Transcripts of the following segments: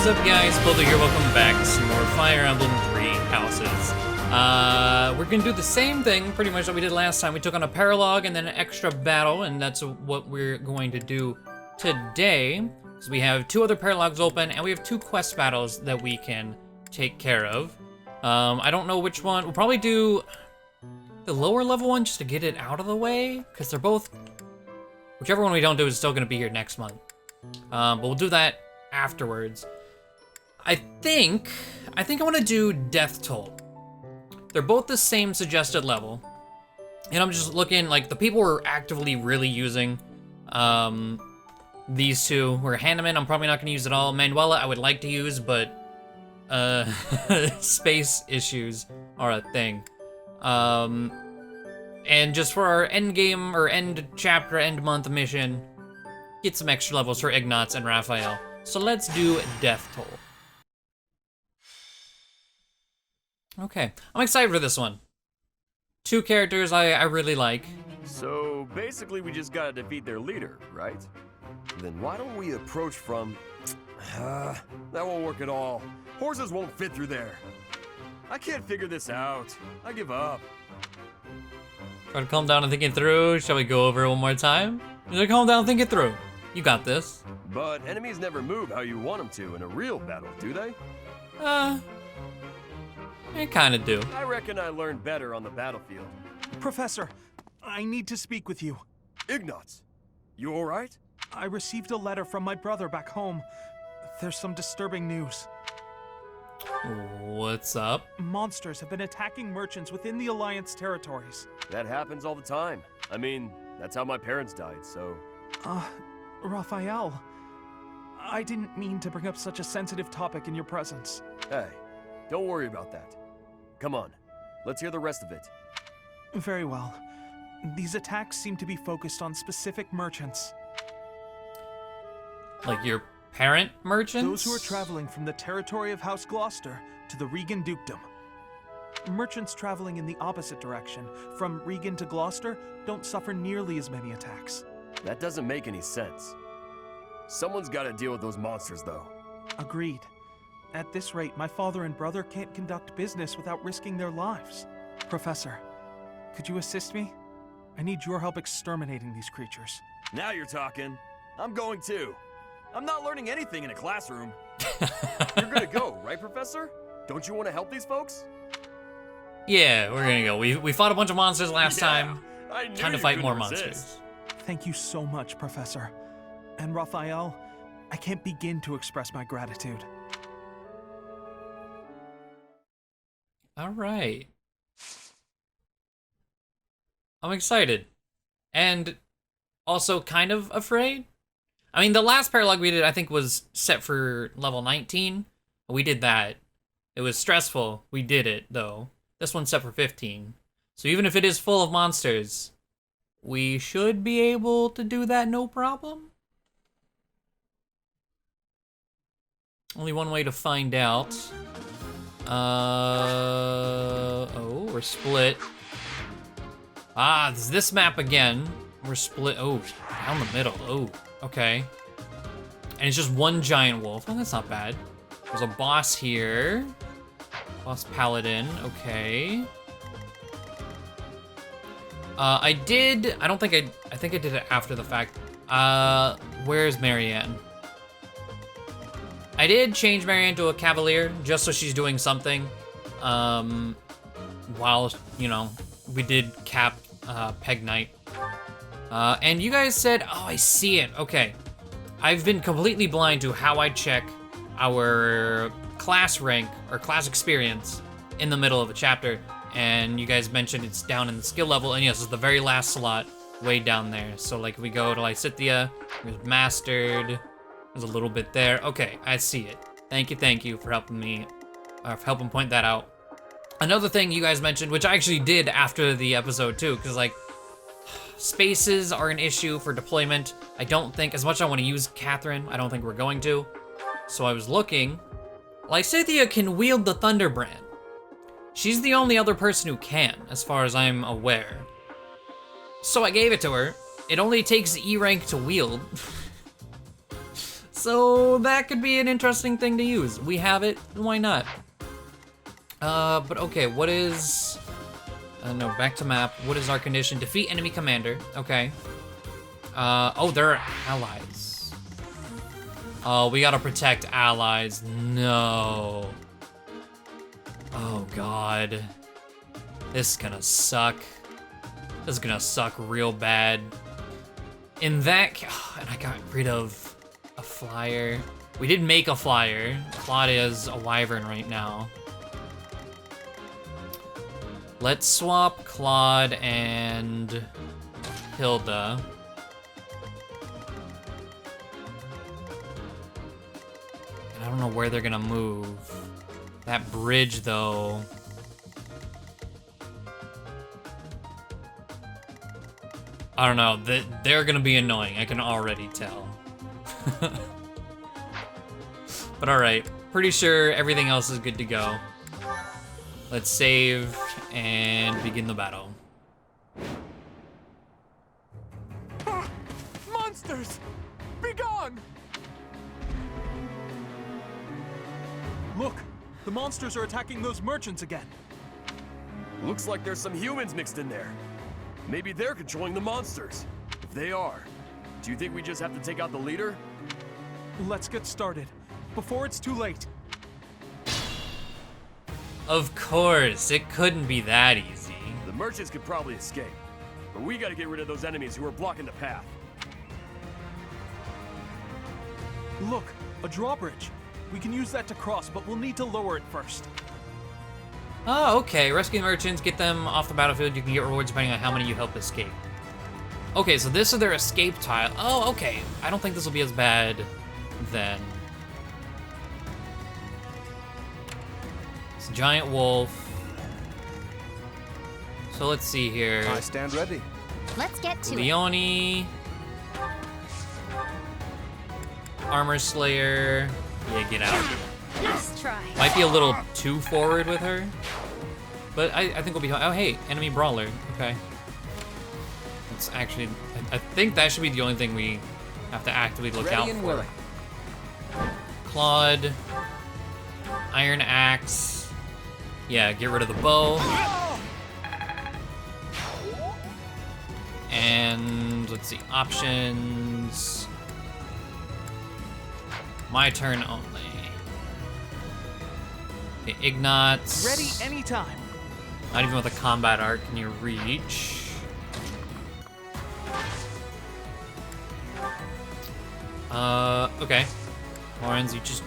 What is up, guys? Poledoo here. Welcome back to some more Fire Emblem 3 Houses. We're gonna do the same thing pretty much that we did last time. We took on a paralogue and then an extra battle, and that's what we're going to do today. So we have 2 other paralogues open, and we have 2 quest battles that we can take care of. I don't know which one. We'll probably do the lower level one just to get it out of the way, because they're both... Whichever one we don't do is still gonna be here next month. But we'll do that afterwards. I think I want to do Death Toll. They're both the same suggested level, and I'm just looking like the people we're actively really using. These two were Hanneman. I'm probably not going to use at all. Manuela, I would like to use, but space issues are a thing. And just for our end game or end chapter, end month mission, get some extra levels for Ignatz and Raphael. So let's do Death Toll. Okay, I'm excited for this one. 2 characters I really like. So basically we just gotta defeat their leader, right? Then why don't we approach from... that won't work at all. Horses won't fit through there. I can't figure this out. I give up. Try to calm down and think it through. Shall we go over it one more time? Just calm down and think it through. You got this. But enemies never move how you want them to in a real battle, do they? They kinda do. I reckon I learned better on the battlefield. Professor, I need to speak with you. Ignatz, you alright? I received a letter from my brother back home. There's some disturbing news. What's up? Monsters have been attacking merchants within the Alliance territories. That happens all the time. I mean, that's how my parents died, so... Raphael, I didn't mean to bring up such a sensitive topic in your presence. Hey, don't worry about that. Come on, let's hear the rest of it. Very well. These attacks seem to be focused on specific merchants. Like your parent merchants? Those who are traveling from the territory of House Gloucester to the Regan Dukedom. Merchants traveling in the opposite direction, from Regan to Gloucester, don't suffer nearly as many attacks. That doesn't make any sense. Someone's gotta deal with those monsters, though. Agreed. At this rate, my father and brother can't conduct business without risking their lives. Professor, could you assist me? I need your help exterminating these creatures. Now you're talking. I'm going too. I'm not learning anything in a classroom. You're gonna go, right, Professor? Don't you want to help these folks? Yeah, we're gonna go. We fought a bunch of monsters last time. I knew Time to you fight couldn't more resist. monsters. Thank you so much, Professor. And Raphael, I can't begin to express my gratitude. All right. I'm excited. And also kind of afraid. I mean, the last paralogue we did, I think, was set for level 19. We did that. It was stressful. We did it, though. This one's set for 15. So even if it is full of monsters, we should be able to do that no problem. Only one way to find out. Oh, we're split. Ah, this map again. We're split. Oh, down the middle. Oh, okay. And it's just one giant wolf. Oh, that's not bad. There's a boss here. Boss Paladin. Okay. I think I did it after the fact. Where's Marianne? I did change Marianne to a Cavalier, just so she's doing something. While, you know, we did cap Peg Knight. And you guys said, oh, I see it. Okay. I've been completely blind to how I check our class rank or class experience in the middle of a chapter. And you guys mentioned it's down in the skill level. And yes, it's the very last slot way down there. So like if we go to Lysithea, there's Mastered. There's a little bit there. Okay, I see it. Thank you for helping me, for helping point that out. Another thing you guys mentioned, which I actually did after the episode too, because like, spaces are an issue for deployment. I don't think, as much as I want to use Catherine, I don't think we're going to. So I was looking. Lysithea can wield the Thunderbrand. She's the only other person who can, as far as I'm aware. So I gave it to her. It only takes E rank to wield. So that could be an interesting thing to use. We have it, why not? But okay, what is... no, back to map. What is our condition? Defeat enemy commander, okay. Oh, they're allies. Oh, we gotta protect allies, no. Oh God. This is gonna suck. This is gonna suck real bad. In that, and I got rid of a flyer. We did make a flyer. Claudia's a wyvern right now. Let's swap Claude and Hilda. And I don't know where they're gonna move. That bridge, though. I don't know, they're gonna be annoying, I can already tell. But alright, pretty sure everything else is good to go. Let's save and begin the battle. Monsters! Be gone! Look, the monsters are attacking those merchants again. Looks like there's some humans mixed in there. Maybe they're controlling the monsters. If they are, do you think we just have to take out the leader? Let's get started, before it's too late. Of course, it couldn't be that easy. The merchants could probably escape, but we gotta get rid of those enemies who are blocking the path. Look, a drawbridge. We can use that to cross, but we'll need to lower it first. Oh, okay. Rescue merchants, get them off the battlefield. You can get rewards depending on how many you help escape. Okay, so this is their escape tile. Oh, okay. I don't think this will be as bad then. It's a giant wolf. So let's see here. I stand ready. Let's get to it. Leone. Armor Slayer. Yeah, get out. Nice try. Might be a little too forward with her, but I think we'll be. Oh, hey, enemy brawler. Okay. It's actually. I think that should be the only thing we have to actively look out Ready and for. willing. Claude. Iron Axe. Yeah, get rid of the bow. And let's see, options. My turn only. Okay, Ignatz. Ready anytime. Not even with a combat art can you reach. Okay. Lawrence, you just...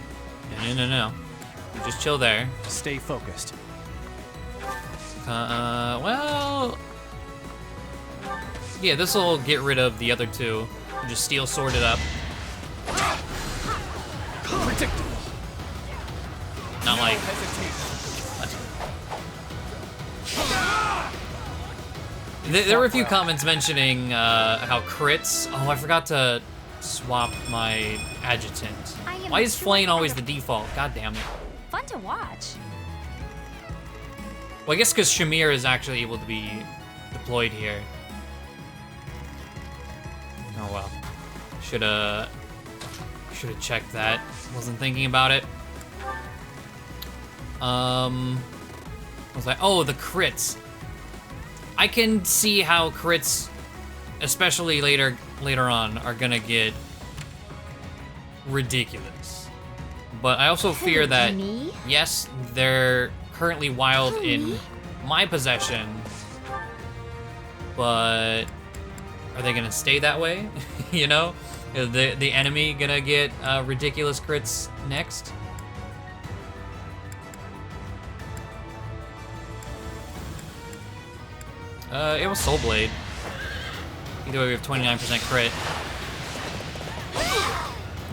No. You just chill there. Stay focused. Well... Yeah, this will get rid of the other two. And just steel sword it up. Predictable. Not like... There were a few comments mentioning how crits... Oh, I forgot to swap my adjutant. Why is Flame always the default? God damn it. Fun to watch. Well, I guess because Shamir is actually able to be deployed here. Oh well. Shoulda checked that. Wasn't thinking about it. I was like, oh, the crits. I can see how crits, especially later on, are gonna get ridiculous. But I also fear that, me? yes, they're currently wild in my possession, but are they gonna stay that way? You know? Is the enemy gonna get ridiculous crits next? It was Soul Blade. Either way, we have 29% crit.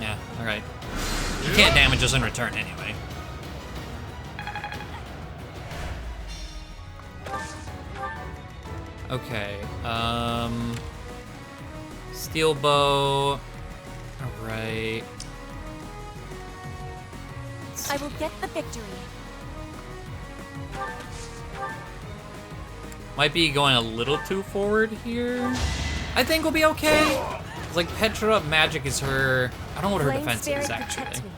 Yeah, alright. You can't damage us in return anyway. Okay, Steel Bow. Alright. I will get the victory. Might be going a little too forward here. I think we'll be okay. Like, Petra magic is her... I don't know what her Flame defense spirit is, actually. protect me.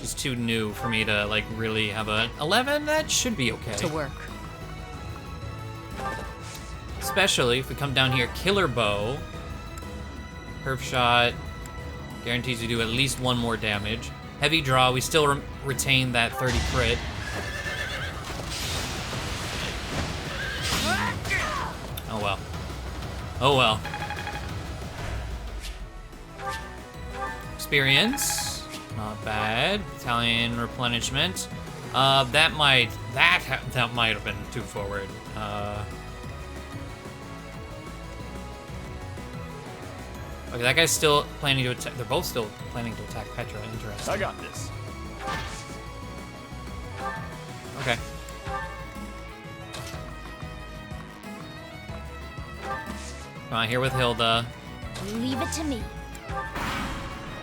She's too new for me to, like, really have a 11. That should be okay. To work. Especially if we come down here, Killer Bow. Perf Shot. Guarantees you do at least 1 more damage. Heavy Draw, we still retain that 30 crit. Oh well. Oh well. Experience. Not bad. Battalion replenishment. That might have been too forward. Okay, that guy's still planning to attack. They're both still planning to attack Petra. Interesting. I got this. Okay. Come on, here with Hilda. Leave it to me.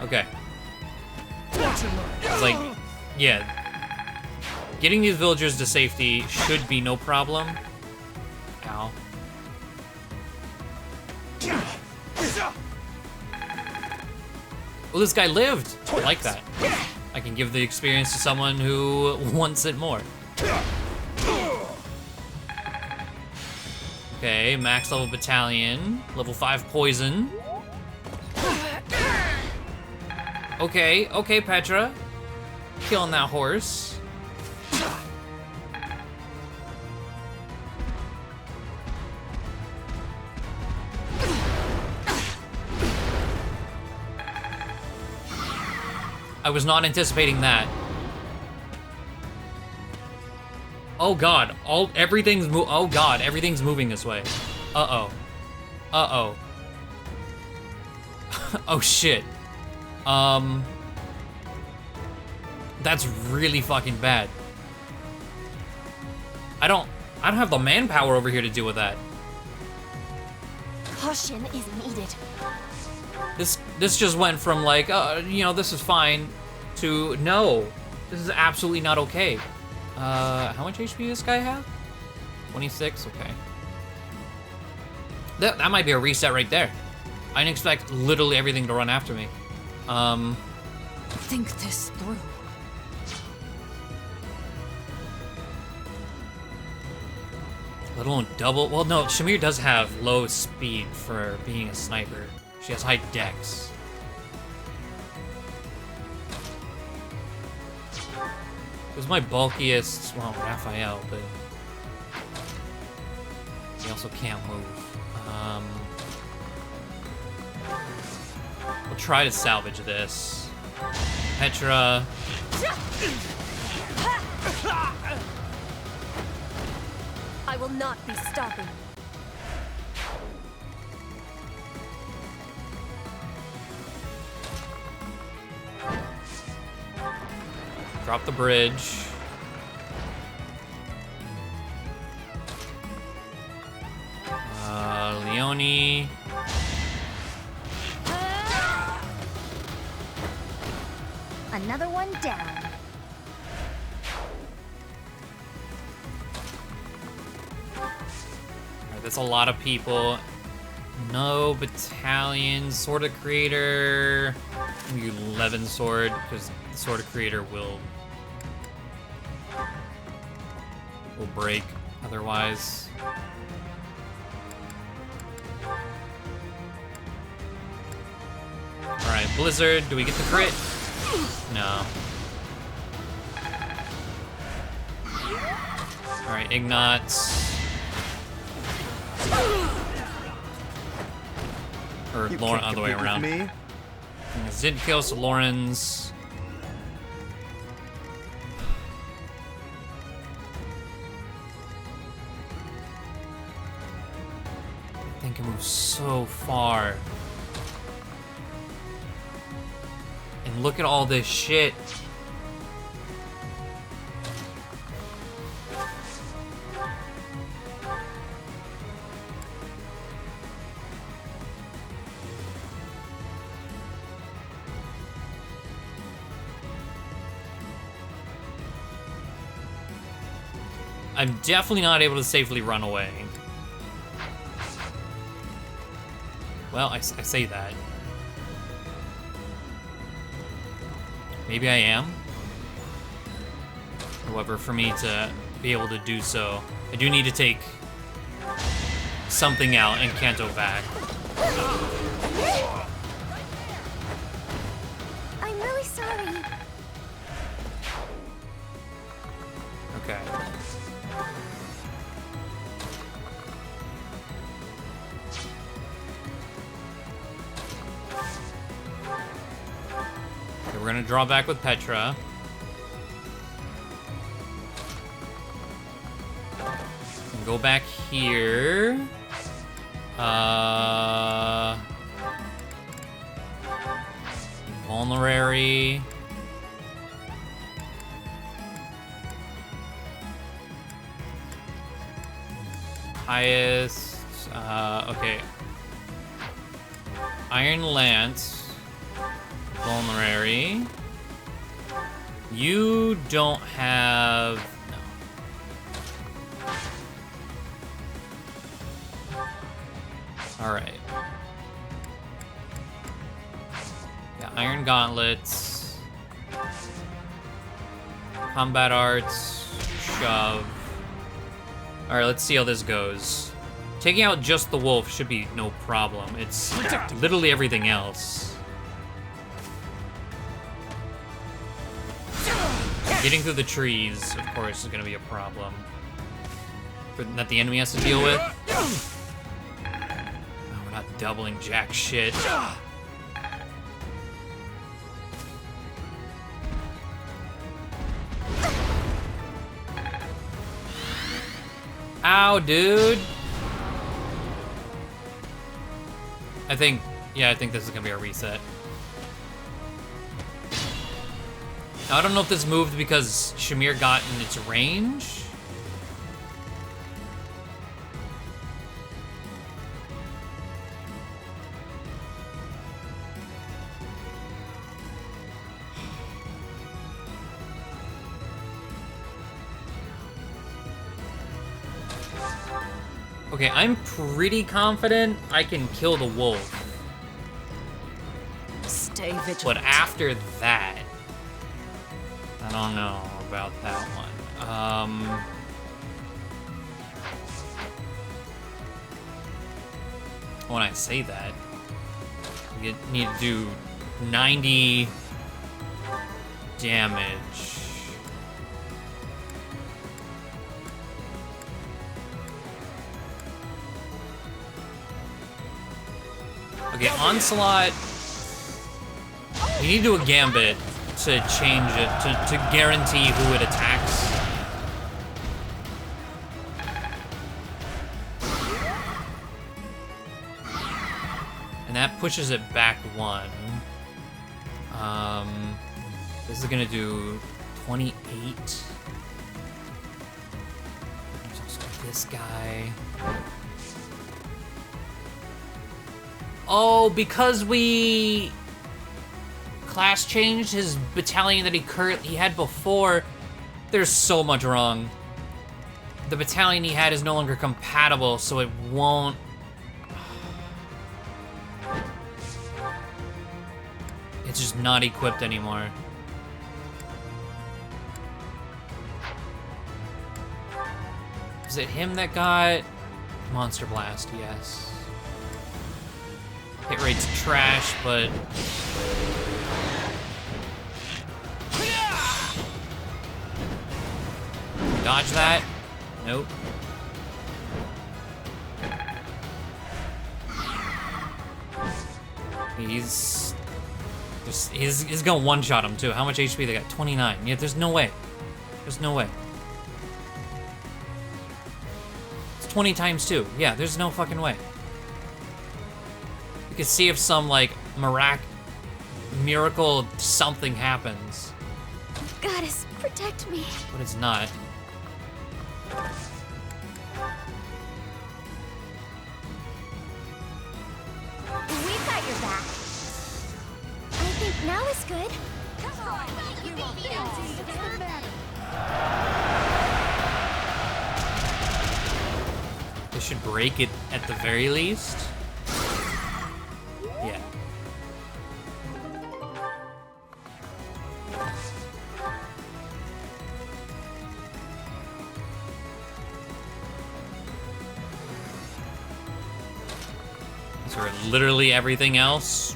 Okay. It's like, yeah. Getting these villagers to safety should be no problem. Ow. Well, this guy lived. I like that. I can give the experience to someone who wants it more. Okay, max level battalion. Level 5 poison. Okay, okay, Petra. Killing that horse. I was not anticipating that. Oh god, everything's moving this way. Uh-oh. Uh-oh. Oh shit. That's really fucking bad. I don't have the manpower over here to deal with that. Caution is needed. This just went from like, you know, this is fine, to no, this is absolutely not okay. How much HP does this guy have? 26, okay. That might be a reset right there. I didn't expect literally everything to run after me. Think this through. Let alone double. Well, no, Shamir does have low speed for being a sniper. She has high dex. It was my bulkiest, well, Raphael, but he also can't move. We'll try to salvage this. Petra. I will not be stopping. Drop the bridge. Leone. Another one down. Alright, that's a lot of people. No battalion. Sword of Creator. Maybe 11 sword, because the Sword of Creator will break otherwise. Alright, Blizzard, do we get the crit? No. Alright, Ignatz. Or You Lauren, can't other way compete with around. me. Zid kills Lauren's. I think it moves so far. And look at all this shit. I'm definitely not able to safely run away. Well, I say that. Maybe I am. However, for me to be able to do so, I do need to take something out and Kanto back. I'm really sorry. Okay. Okay, we're gonna draw back with Petra. And go back here. Vulnerary. Highest. Okay. Iron Lance. Vulnerary. You don't have. No. Alright. Yeah, Iron Gauntlets. Combat Arts. Shove. Alright, let's see how this goes. Taking out just the wolf should be no problem. It's literally everything else. Getting through the trees, of course, is gonna be a problem. That the enemy has to deal with. Oh, we're not doubling jack shit. Ow, dude. I think this is gonna be a reset. Now, I don't know if this moved because Shamir got in its range. Okay, I'm pretty confident I can kill the wolf. Stay vigilant. But after that, I don't know about that one. When I say that, you need to do 90 damage. Okay, Onslaught. You need to do a Gambit to change it, to guarantee who it attacks. And that pushes it back one. This is gonna do 28. There's also this guy. Oh, because we class changed his battalion that he had before, there's so much wrong. The battalion he had is no longer compatible, so it won't. It's just not equipped anymore. Is it him that got Monster Blast? Yes. Hit rate's trash, but dodge that? Nope. He's gonna one-shot him too. How much HP they got? 29. Yeah, there's no way. There's no way. It's 20 times 2. Yeah, there's no fucking way. You can see if some, like, miracle something happens. Goddess, protect me. But it's not. We've got your back. I think now is good. They should break it at the very least. Yeah. For literally everything else,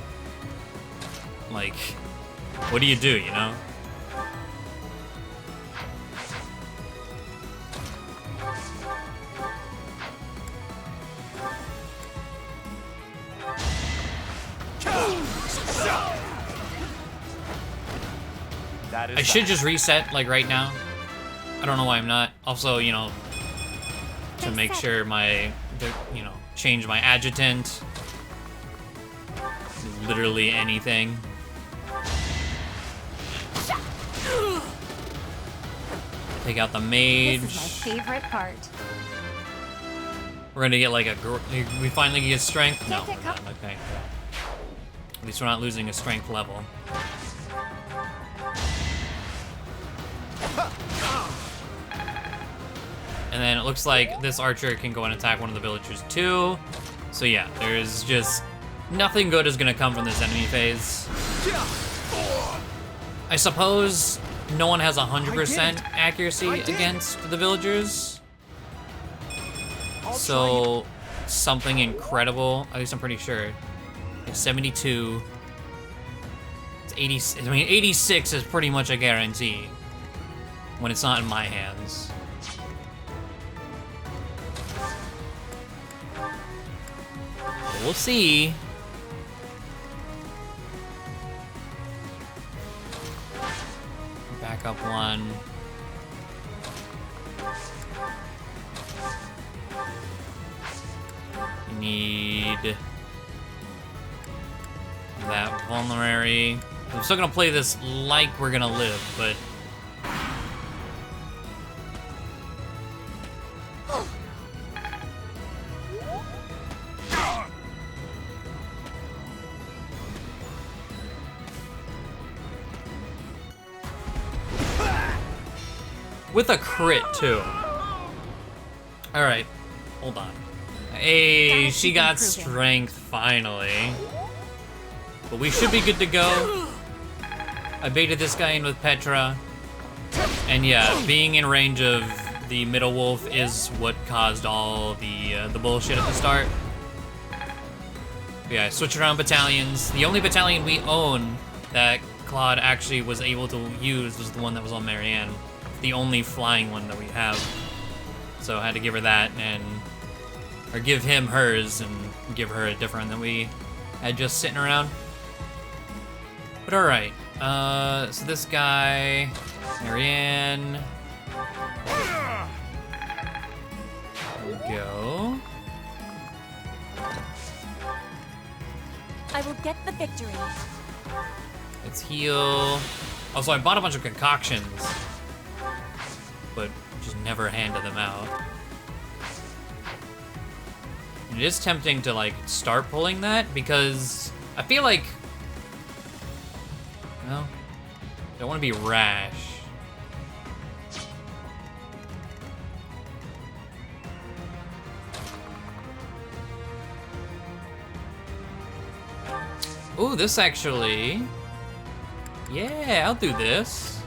like, what do, you know? I should just reset, like, right now. I don't know why I'm not. Also, you know, to make sure change my adjutant. Literally anything. Take out the mage. This is my favorite part. We're gonna get like we finally get strength? No, we're not. Okay. At least we're not losing a strength level. And then it looks like this archer can go and attack one of the villagers too. So yeah, there's just nothing good is gonna come from this enemy phase. I suppose no one has 100% accuracy against the villagers. So something incredible, at least I'm pretty sure. It's 72. It's 80. I mean, 86 is pretty much a guarantee when it's not in my hands. But we'll see. Back up one. We need that vulnerary. I'm still gonna play this like we're gonna live, but with a crit too. All right, hold on. Hey, she got strength finally. But we should be good to go. I baited this guy in with Petra. And yeah, being in range of the middle wolf is what caused all the bullshit at the start. But yeah, I switched around battalions. The only battalion we own that Claude actually was able to use was the one that was on Marianne. The only flying one that we have. So I had to give her that or give him hers and give her a different than we had just sitting around. But alright, so this guy, Marianne. There we go. I will get the victory. Let's heal. Oh, so I bought a bunch of concoctions, but just never handed them out. It is tempting to like start pulling that because I feel like, well, don't want to be rash. Ooh, this actually, yeah, I'll do this.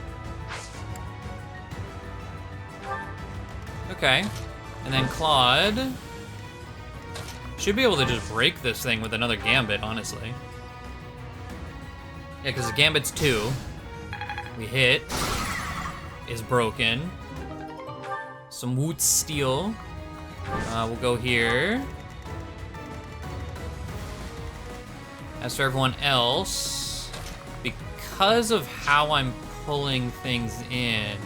Okay, and then Claude should be able to just break this thing with another Gambit, honestly. Yeah, because the Gambit's 2. We hit. Is broken. Some Woot Steel. We'll go here. As for everyone else, because of how I'm pulling things in,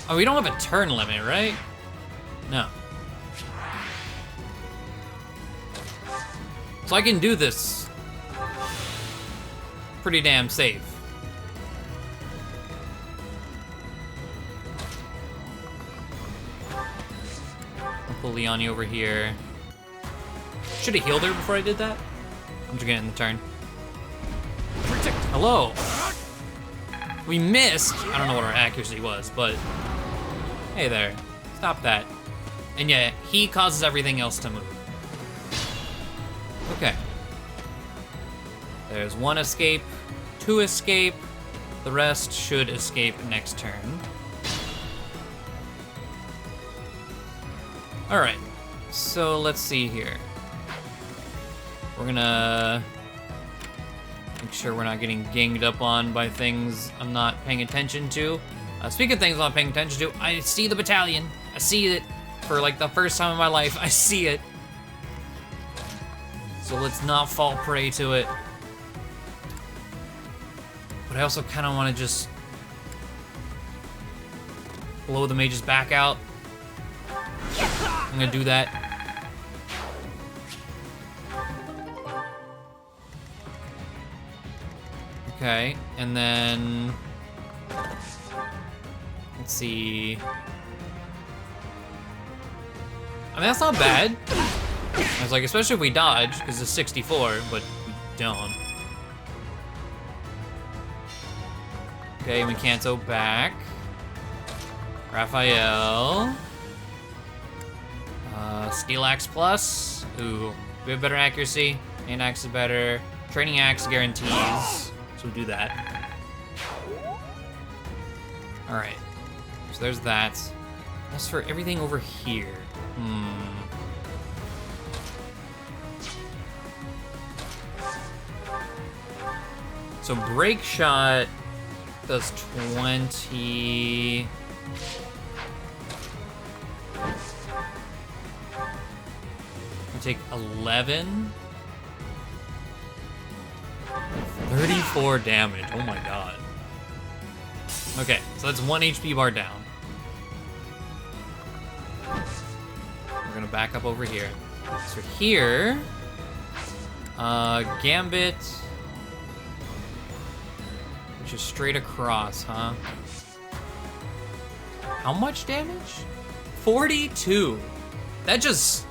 oh, we don't have a turn limit, right? No. So I can do this pretty damn safe. I'll pull Leonie over here. Should have healed her before I did that. I'm just getting the turn. Hello. We missed. I don't know what our accuracy was, but hey there. Stop that. And yeah, he causes everything else to move. Okay. There's 1 escape, 2 escape. The rest should escape next turn. All right, so let's see here. We're gonna make sure we're not getting ganged up on by things I'm not paying attention to. Speaking of things I'm not paying attention to, I see the battalion. I see it for like the first time in my life. I see it. So let's not fall prey to it. But I also kind of want to just blow the mage's back out. I'm gonna do that. Okay, and then let's see. I mean, that's not bad. I was like, especially if we dodge, because it's 64, but we don't. Okay, we cancel back. Raphael. Steel Axe Plus. Ooh, we have better accuracy. Main Axe is better. Training Axe guarantees. So we do that. Alright. So there's that. As for everything over here. So Break Shot does 20. Take 11. 34 damage. Oh my god. Okay, so that's 1 HP bar down. We're gonna back up over here. So here, Gambit, which is straight across, huh? How much damage? 42. That just...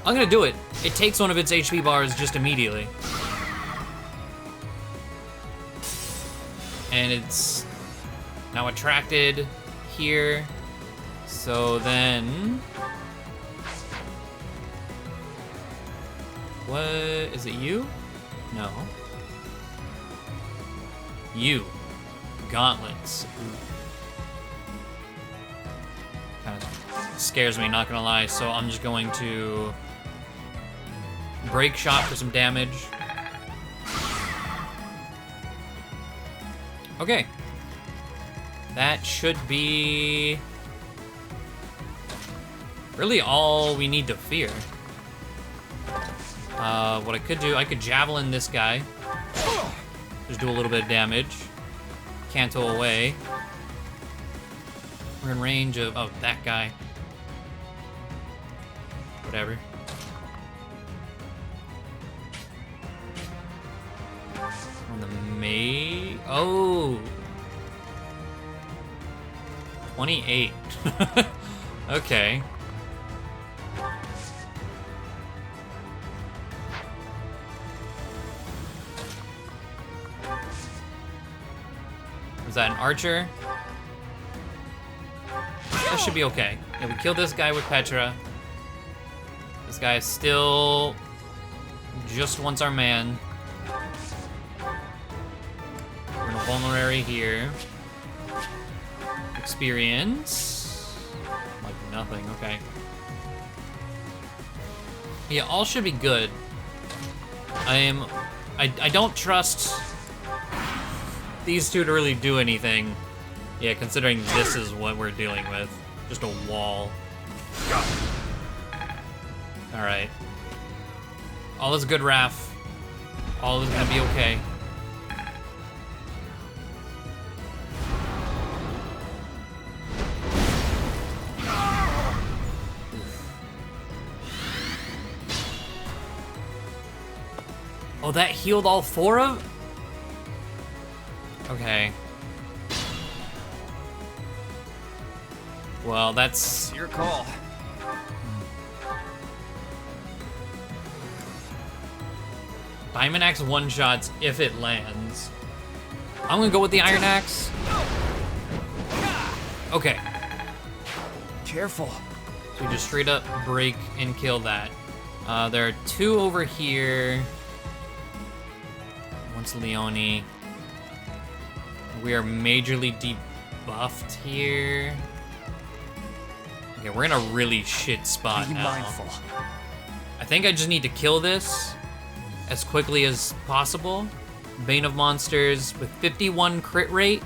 I'm gonna do it. It takes one of its HP bars just immediately. And it's now attracted here. So then... What, is it you? No. You. Gauntlets. Kind of scares me, not gonna lie, so I'm just going to Break Shot for some damage. Okay. That should be really all we need to fear. What I could do, I could Javelin this guy. Just do a little bit of damage. Canto away. We're in range of, oh, that guy. Whatever. On the May, oh. 28. Okay. Is that an archer? That should be okay. Yeah, we killed this guy with Petra. This guy is still just wants our man. We're gonna vulnerary here. Experience. Like nothing, okay. Yeah, all should be good. I don't trust these two to really do anything. Yeah, considering this is what we're dealing with. Just a wall. Alright. All is good, Raph. All is gonna be okay. Oh, that healed all 4 of... Okay. Well, that's Your call. Diamond Axe one-shots if it lands. I'm gonna go with the Iron Axe. Okay. Careful. So we just straight up break and kill that. There are 2 over here. One's Leone. We are majorly debuffed here. Okay, we're in a really shit spot Be now. mindful. I think I just need to kill this as quickly as possible. Bane of Monsters with 51 crit rate.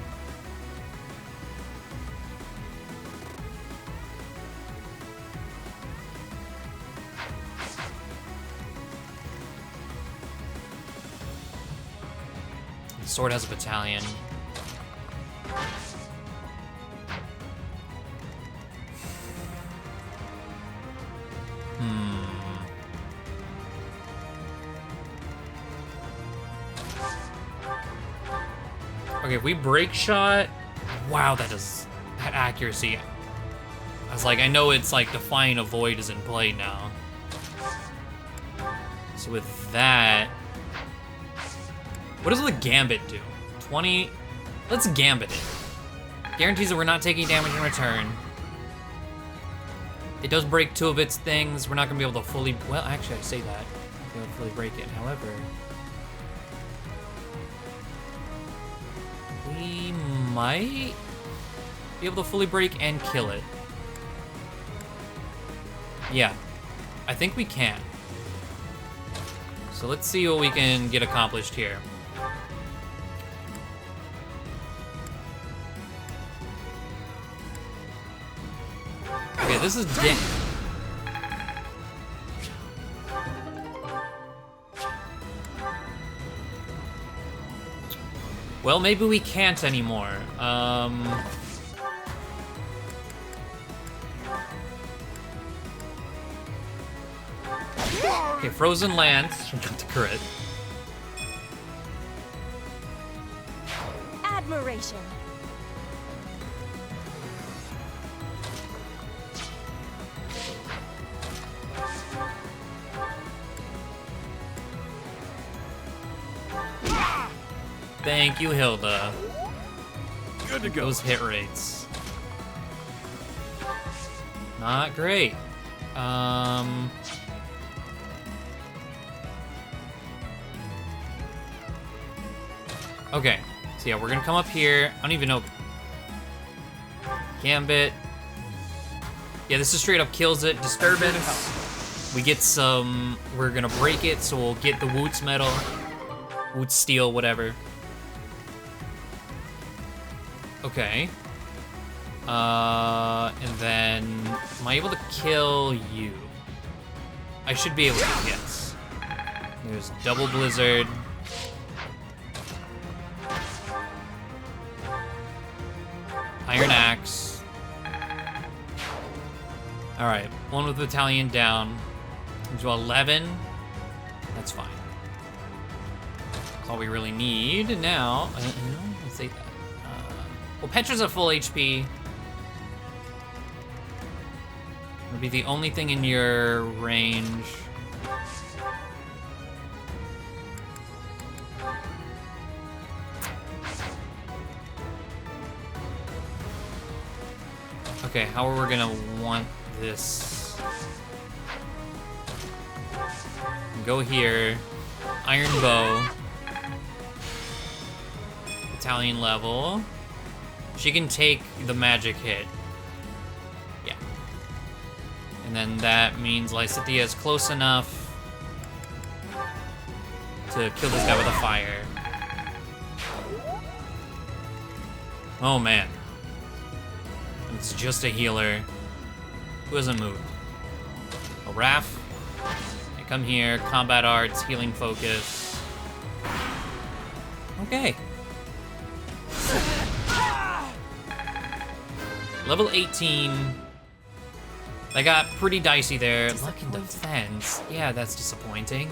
The sword has a battalion. Okay, if we break shot, wow, that accuracy. I was like, I know it's like Defying a Void is in play now. So with that, what does the Gambit do? 20, let's Gambit it. Guarantees that we're not taking damage in return. It does break 2 of its things. We're not gonna be able to fully, well, actually I say that. I'm gonna fully break it, however. We might be able to fully break and kill it. Yeah, I think we can. So let's see what we can get accomplished here. Okay, this is well, maybe we can't anymore. Okay, Frozen Lance. Got the crit. Admiration. Thank you, Hilda. Good to go. Those hit rates. Not great. Okay, so yeah, we're gonna come up here. I don't even know. Gambit. Yeah, this is straight up kills it. Disturbance. We get some, we're gonna break it, so we'll get the Wootz Metal. Wootz Steel, whatever. Okay. And then, am I able to kill you? I should be able to, yes. There's Double Blizzard. Iron Axe. Alright, 1 with Battalion down. Into 11. That's fine. That's all we really need now. Let's say that. Well, Petra's at full HP. Would be the only thing in your range. Okay, how are we gonna want this? Go here. Iron Bow. Battalion level. She can take the magic hit. Yeah. And then that means Lysithea is close enough to kill this guy with a fire. Oh man. It's just a healer. Who hasn't moved? Oh, Raph. I come here, combat arts, healing focus. Okay. Level 18. That got pretty dicey there. Luck and defense. Yeah, that's disappointing.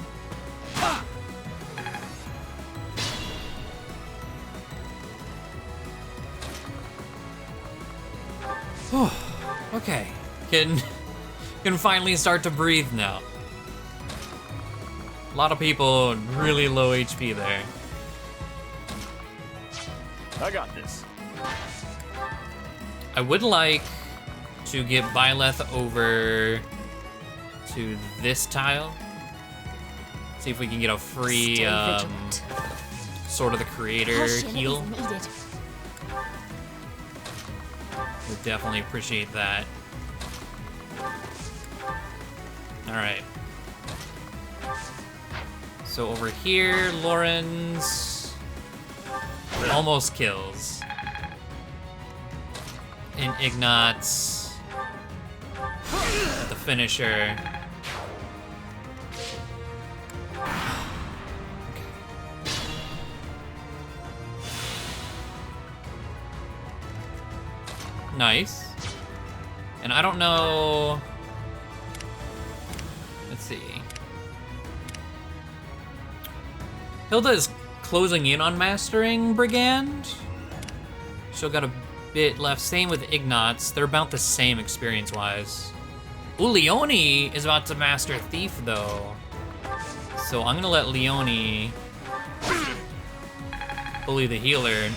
Okay. Can finally start to breathe now. A lot of people really low HP there. I got this. I would like to get Byleth over to this tile. See if we can get a free Stay vigilant. Sword of the Creator Caution heal. is needed. Would definitely appreciate that. Alright. So over here, Lauren's almost kills. And Ignatz, the finisher. Nice. And I don't know. Let's see. Hilda is closing in on mastering Brigand. Still got a bit left. Same with Ignatz. They're about the same experience-wise. Ooh, Leone is about to master Thief, though. So I'm gonna let Leone bully the healer.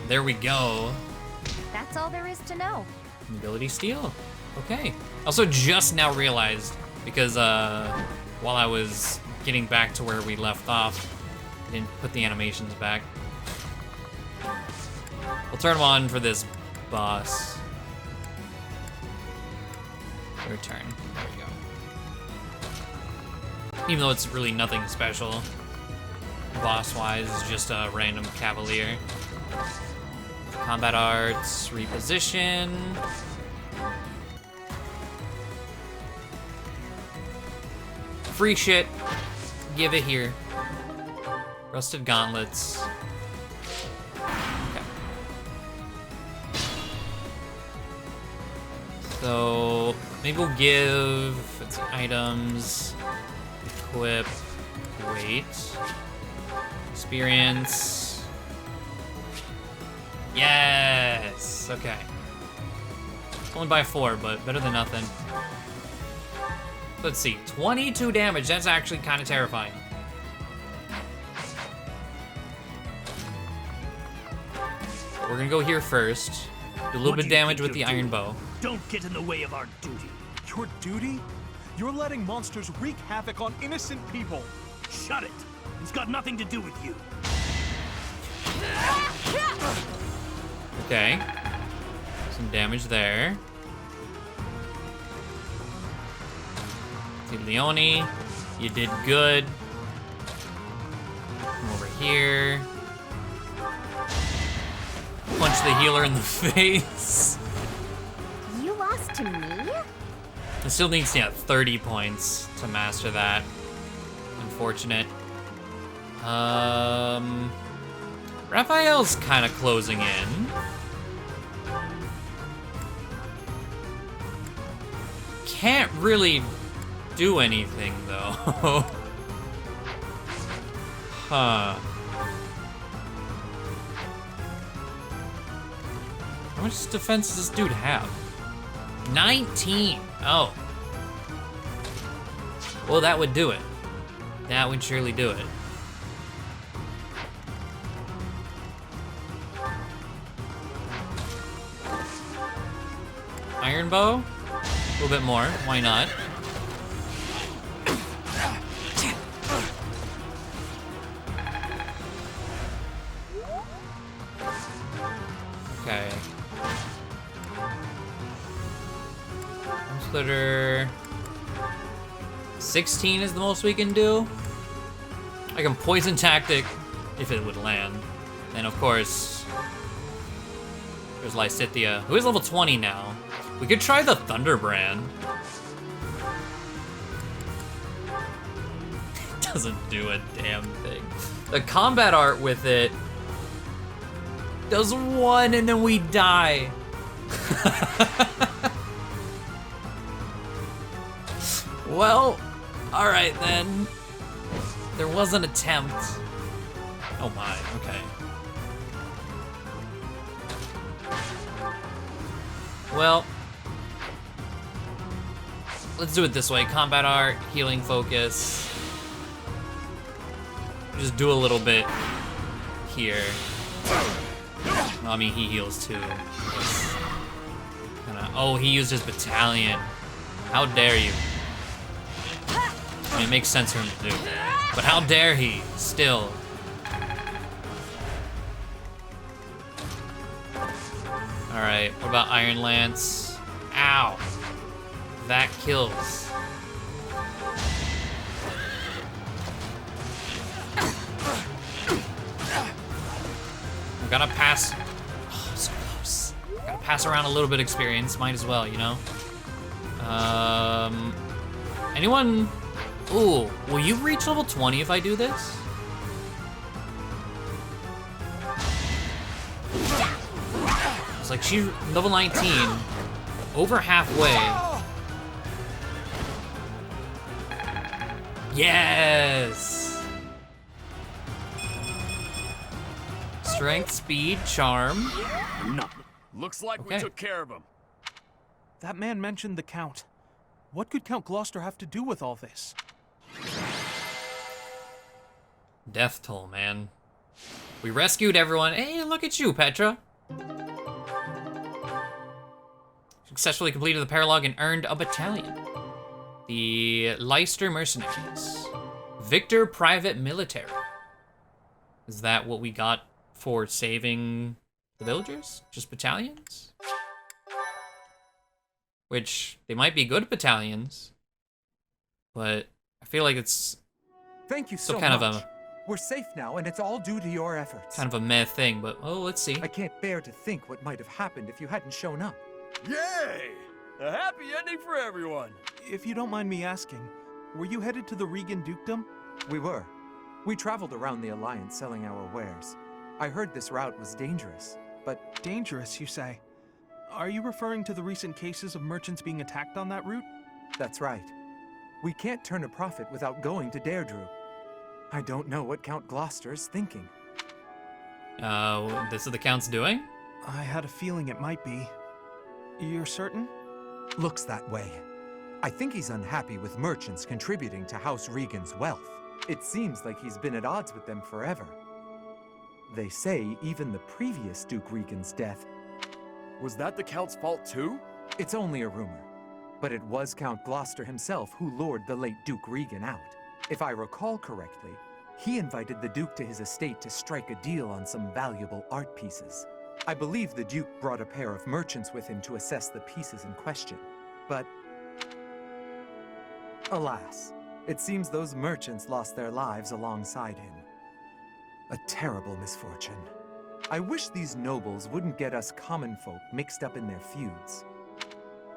There we go. That's all there is to know. Ability steal. Okay. Also just now realized, because while I was getting back to where we left off, I didn't put the animations back. We'll turn them on for this boss. Your turn. There we go. Even though it's really nothing special, boss-wise, it's just a random cavalier. Combat arts, reposition. Free shit. Give it here. Rusted gauntlets. Okay. So maybe we'll give, let's see, items, equip, wait, experience. Yes! Okay. Only by 4, but better than nothing. Let's see, 22 damage. That's actually kind of terrifying. We're gonna go here first. Do a little bit of damage with the iron bow. Don't get in the way of our duty. Your duty? You're letting monsters wreak havoc on innocent people. Shut it. It's got nothing to do with you. Okay. Some damage there. See, Leone, you did good. Come over here. Punch the healer in the face. You lost to me? It still needs, yeah, 30 points to master that. Unfortunate. Raphael's kind of closing in. Can't really do anything, though. Huh. How much defense does this dude have? 19! Oh. Well, that would do it. That would surely do it. Iron bow? A little bit more, why not? Okay. Splitter. 16 is the most we can do. I can poison tactic if it would land. And of course, there's Lysithea, who is level 20 now. We could try the Thunderbrand. Doesn't do a damn thing. The combat art with it does 1 and then we die. Well, alright then. There was an attempt. Oh my, okay. Well, let's do it this way. Combat art, healing focus. Just do a little bit here. I mean, he heals too. Oh, he used his battalion. How dare you? I mean, it makes sense for him to do. But how dare he, still. Alright, what about Iron Lance? Ow. That kills. I gotta pass. Oh, so close. Gotta pass around a little bit of experience. Might as well, you know? Anyone? Ooh, will you reach level 20 if I do this? It's like she's level 19, over halfway. Yes! Strength, speed, charm. No. Looks like Okay. we took care of him. That man mentioned the Count. What could Count Gloucester have to do with all this? Death toll, man. We rescued everyone. Hey, look at you, Petra. Successfully completed the paralogue and earned a battalion. The Leicester Mercenaries. Victor Private Military. Is that what we got for saving the villagers? Just battalions? Which, they might be good battalions, but I feel like it's Thank you still so kind much. of a We're safe now, and it's all due to your efforts. kind of a meh thing, but oh, let's see. I can't bear to think what might have happened if you hadn't shown up. Yay! A happy ending for everyone. If you don't mind me asking, were you headed to the Regan Dukedom? We were. We traveled around the Alliance selling our wares. I heard this route was dangerous, but Dangerous, you say? Are you referring to the recent cases of merchants being attacked on that route? that's right. We can't turn a profit without going to Deirdre. I don't know what Count Gloucester's thinking. This is the Count's doing? I had a feeling it might be. You're certain? Looks that way. I think he's unhappy with merchants contributing to House Regan's wealth. It seems like he's been at odds with them forever. They say even the previous Duke Regan's death. Was that the Count's fault too? It's only a rumor, but it was Count Gloucester himself who lured the late Duke Regan out. If I recall correctly, he invited the Duke to his estate to strike a deal on some valuable art pieces. I believe the Duke brought a pair of merchants with him to assess the pieces in question. But alas, it seems those merchants lost their lives alongside him. A terrible misfortune. I wish these nobles wouldn't get us common folk mixed up in their feuds.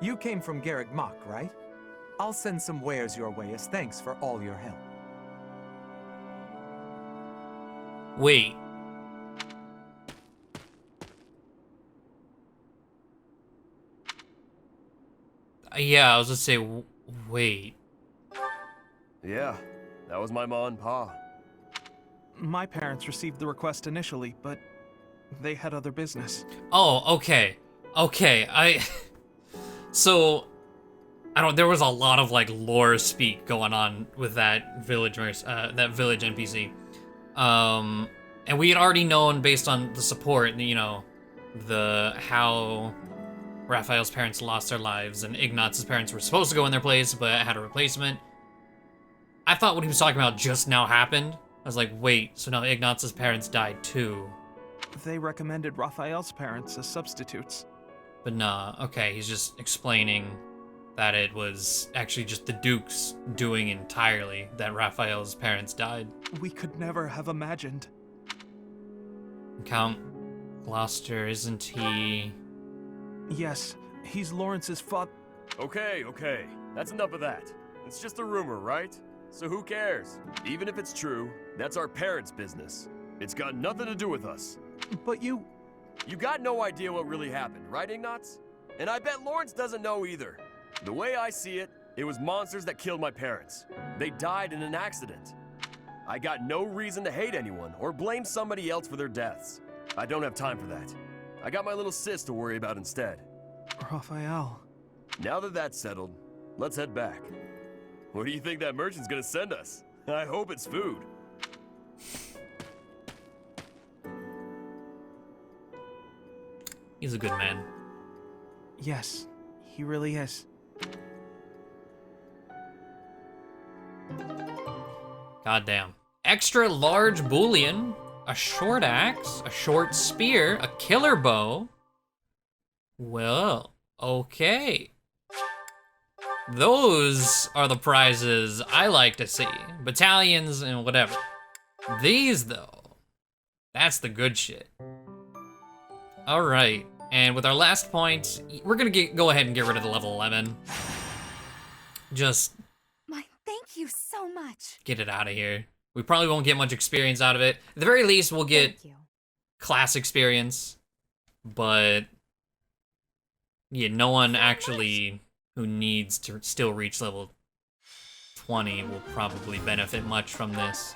You came from Garreg Mach, right? I'll send some wares your way as thanks for all your help. Wait. Yeah, I was gonna say, wait. Yeah, that was my ma and pa. My parents received the request initially, but they had other business. Oh, okay. Okay, So, there was a lot of, like, lore speak going on with that village NPC. And we had already known, based on the support, you know, how Raphael's parents lost their lives, and Ignatz's parents were supposed to go in their place, but had a replacement. I thought what he was talking about just now happened. I was like, wait, so now Ignatz's parents died too. They recommended Raphael's parents as substitutes. But nah, okay, he's just explaining that it was actually just the Duke's doing entirely that Raphael's parents died. We could never have imagined. Count Gloucester, isn't he? Yes, he's Lawrence's father. Okay, that's enough of that. It's just a rumor, right? So who cares? Even if it's true, that's our parents' business. It's got nothing to do with us. But you got no idea what really happened, right, Ignatz? And I bet Lawrence doesn't know either. The way I see it, it was monsters that killed my parents. They died in an accident. I got no reason to hate anyone or blame somebody else for their deaths. I don't have time for that. I got my little sis to worry about instead. Raphael. Now that that's settled, let's head back. What do you think that merchant's gonna send us? I hope it's food. He's a good man. Yes, he really is. Goddamn. Extra large bullion, a short axe, a short spear, a killer bow. Well, okay. Those are the prizes I like to see. Battalions and whatever. These, though, that's the good shit. All right, and with our last point, we're gonna go ahead and get rid of the level 11. Just Thank you so much. get it out of here. We probably won't get much experience out of it. At the very least, we'll get Thank you. class experience, but yeah, no one actually who needs to still reach level 20 will probably benefit much from this.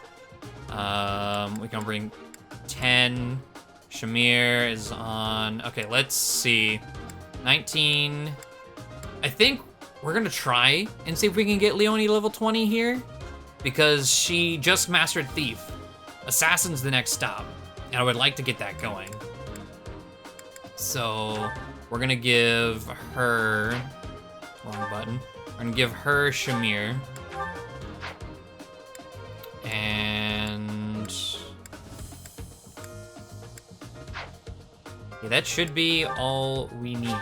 We can bring 10. Shamir is on, okay, let's see. 19. I think we're gonna try and see if we can get Leonie level 20 here, because she just mastered Thief. Assassin's the next stop, and I would like to get that going. So we're gonna give her, wrong button. We're gonna give her Shamir. And yeah, that should be all we need.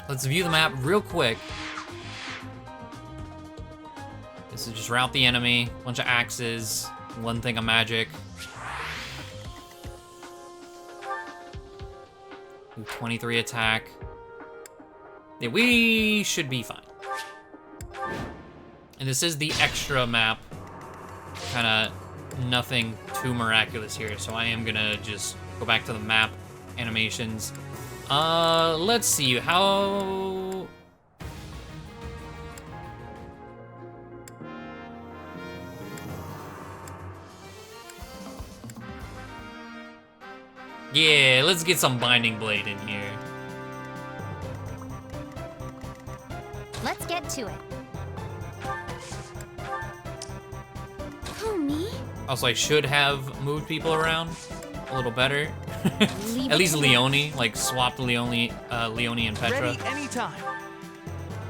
Let's view the map real quick. This is just route the enemy, bunch of axes, one thing of magic. Do 23 attack. Yeah, we should be fine. And this is the extra map. Kinda nothing too miraculous here, so I am gonna just go back to the map animations. Let's see, how... Yeah, let's get some Binding Blade in here. Let's get to it. Who, me? Also, I should have moved people around a little better. Leave At it least to me. Leonie, like swapped Leonie and Petra. Ready anytime.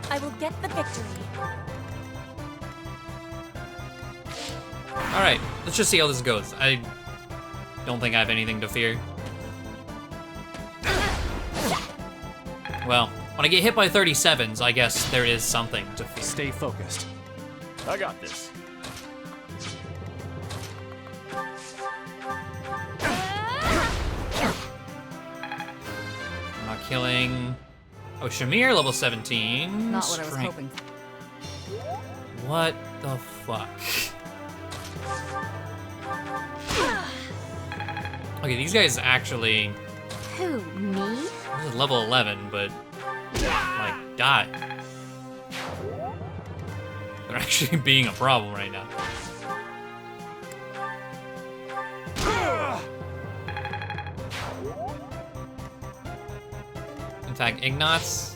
I will get the victory. All right, let's just see how this goes. I don't think I have anything to fear. Well, when I get hit by 37s, I guess there is something to fear. Stay focused. I got this. I'm not killing... Oh, Shamir, level 17. Not what I was Strength. hoping for. What the fuck? Okay, these guys actually... Who, me? This is level 11, but... like, die. They're actually being a problem right now. Attack Ignatz.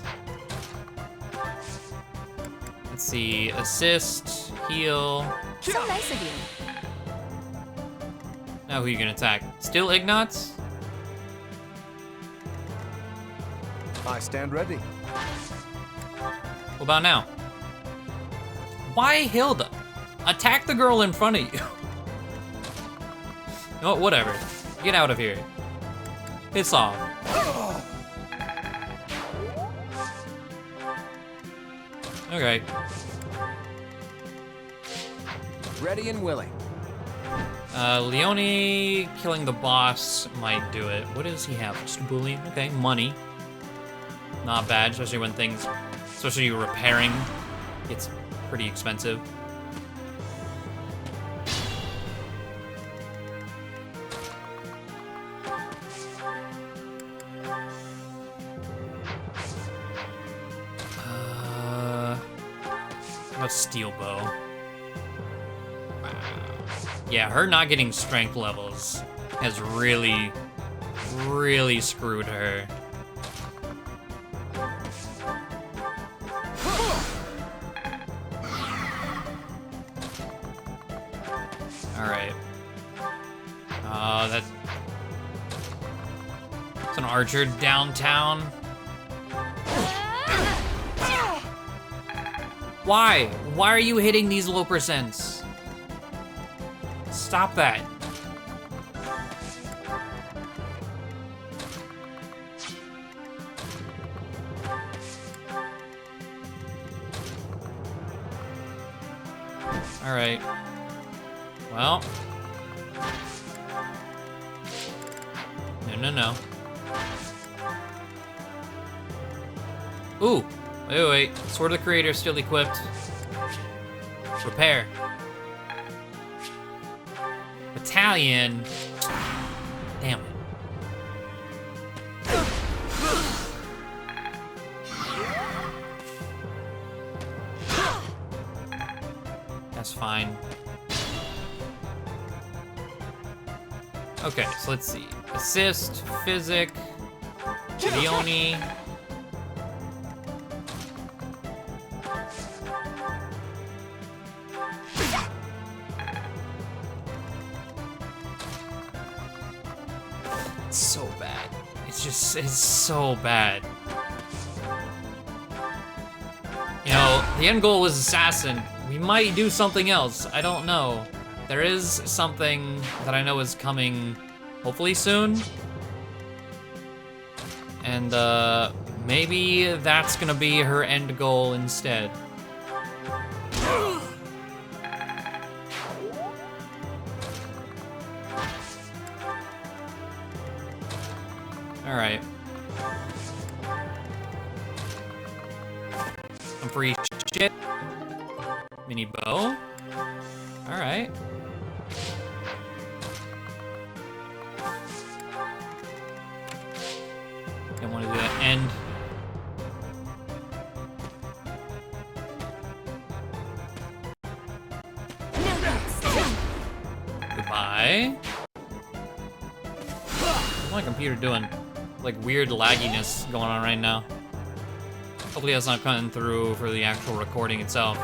Let's see, assist, heal. So nice of you. Now who are you gonna attack? Still Ignatz? I stand ready. What about now? Why Hilda? Attack the girl in front of you. You know what, whatever. Get out of here. Piss off. Okay. Ready and willing. Leonie killing the boss might do it. What does he have? Just bullion? Okay, money. Not bad, especially when things, especially repairing, it's pretty expensive. How about steel bow? Wow. Yeah, her not getting strength levels has really, really screwed her. All right. That. It's an archer downtown. Why? Why are you hitting these low percents? Stop that. All right. Well. No. Ooh. Wait. Sword of the Creator still equipped. Repair. Battalion. Damn it. That's fine. Okay, so let's see. Assist, Physic, Leone. It's so bad. It's so bad. You know, the end goal was Assassin. We might do something else. I don't know. There is something that I know is coming hopefully soon. And maybe that's gonna be her end goal instead. All right. I'm free shit. Mini bow. All right. Don't want to do that end. Goodbye. What's my computer doing? Like weird lagginess going on right now. Hopefully that's not coming through for the actual recording itself.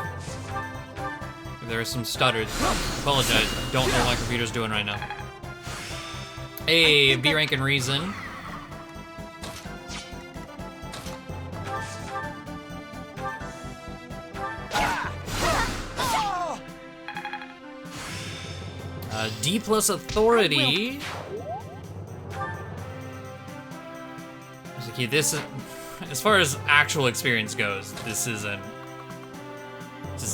If there are some stutters, I apologize. I don't know what my computer's doing right now. Hey, B rank and reason. D plus authority. Okay, this is, as far as actual experience goes, this is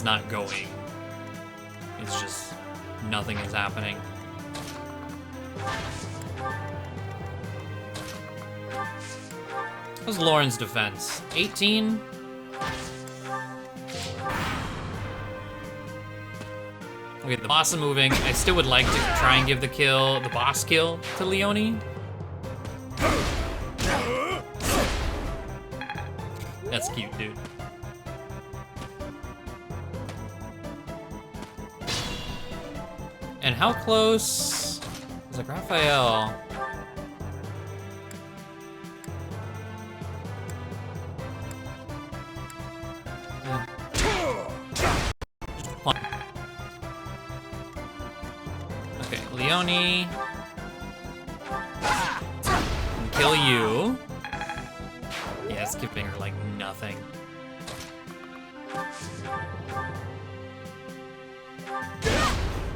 not going. It's just, nothing is happening. How's Lauren's defense? 18? Okay, the boss is moving. I still would like to try and give the boss kill to Leone. That's cute, dude. And how close is like Raphael? Okay, Leone. Kill you. Yeah, it's giving her like nothing.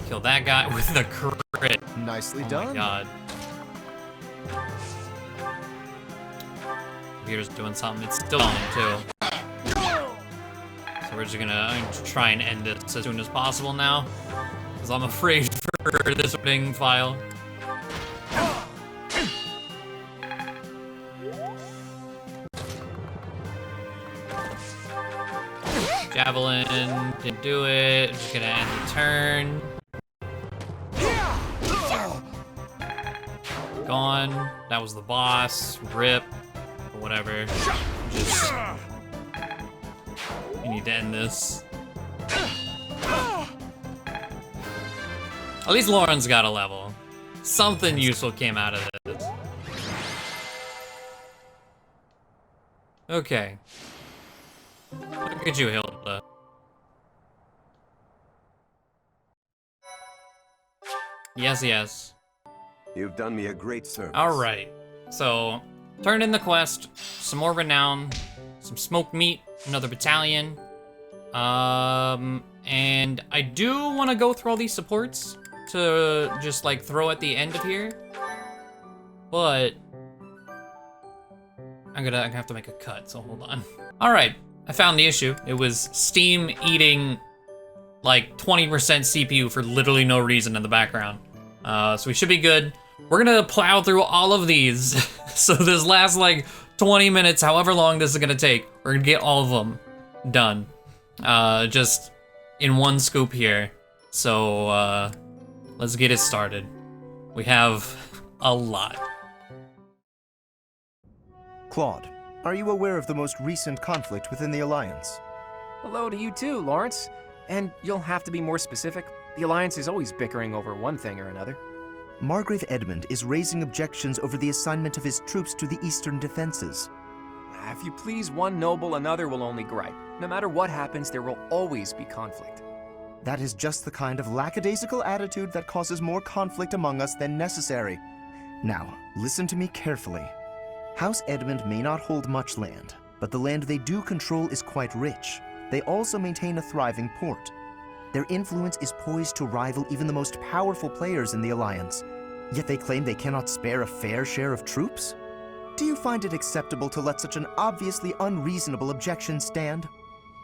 Kill that guy with the crit. Nicely Oh done. my god. Computer's doing something. It's still on too. So we're just gonna try and end it as soon as possible now, because I'm afraid for this recording file. Javelin, didn't do it. I'm just gonna end the turn. Gone. That was the boss. RIP. Or whatever. Just. We need to end this. At least Lauren's got a level. Something useful came out of this. Okay. Look at you, Hilda. Yes, yes. You've done me a great service. All right. So, turned in the quest, some more renown, some smoked meat, another battalion. And I do want to go through all these supports to just like throw at the end of here. But I'm gonna have to make a cut, so hold on. All right, I found the issue. It was Steam eating like 20% CPU for literally no reason in the background. So we should be good. We're gonna plow through all of these. So this last like 20 minutes, however long this is gonna take, we're gonna get all of them done. Just in one scoop here. So let's get it started. We have a lot. Claude, are you aware of the most recent conflict within the Alliance? Hello to you too, Lawrence. And you'll have to be more specific. The Alliance is always bickering over one thing or another. Margrave Edmund is raising objections over the assignment of his troops to the Eastern defenses. If you please one noble, another will only gripe. No matter what happens, there will always be conflict. That is just the kind of lackadaisical attitude that causes more conflict among us than necessary. Now, listen to me carefully. House Edmund may not hold much land, but the land they do control is quite rich. They also maintain a thriving port. Their influence is poised to rival even the most powerful players in the Alliance, yet they claim they cannot spare a fair share of troops? Do you find it acceptable to let such an obviously unreasonable objection stand?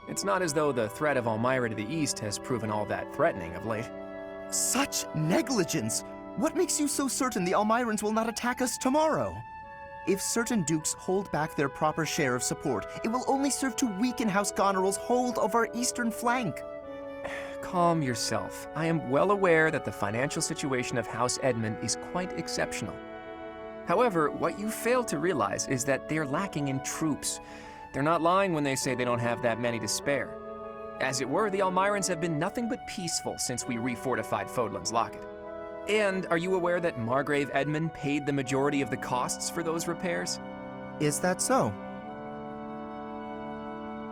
It's not as though the threat of Elmira to the east has proven all that threatening of late. Such negligence! What makes you so certain the Almirans will not attack us tomorrow? If certain dukes hold back their proper share of support, it will only serve to weaken House Goneril's hold of our eastern flank. Calm yourself. I am well aware that the financial situation of House Edmund is quite exceptional. However, what you fail to realize is that they're lacking in troops. They're not lying when they say they don't have that many to spare. As it were, the Almirans have been nothing but peaceful since we refortified Fódlan's locket. And are you aware that Margrave Edmund paid the majority of the costs for those repairs? Is that so?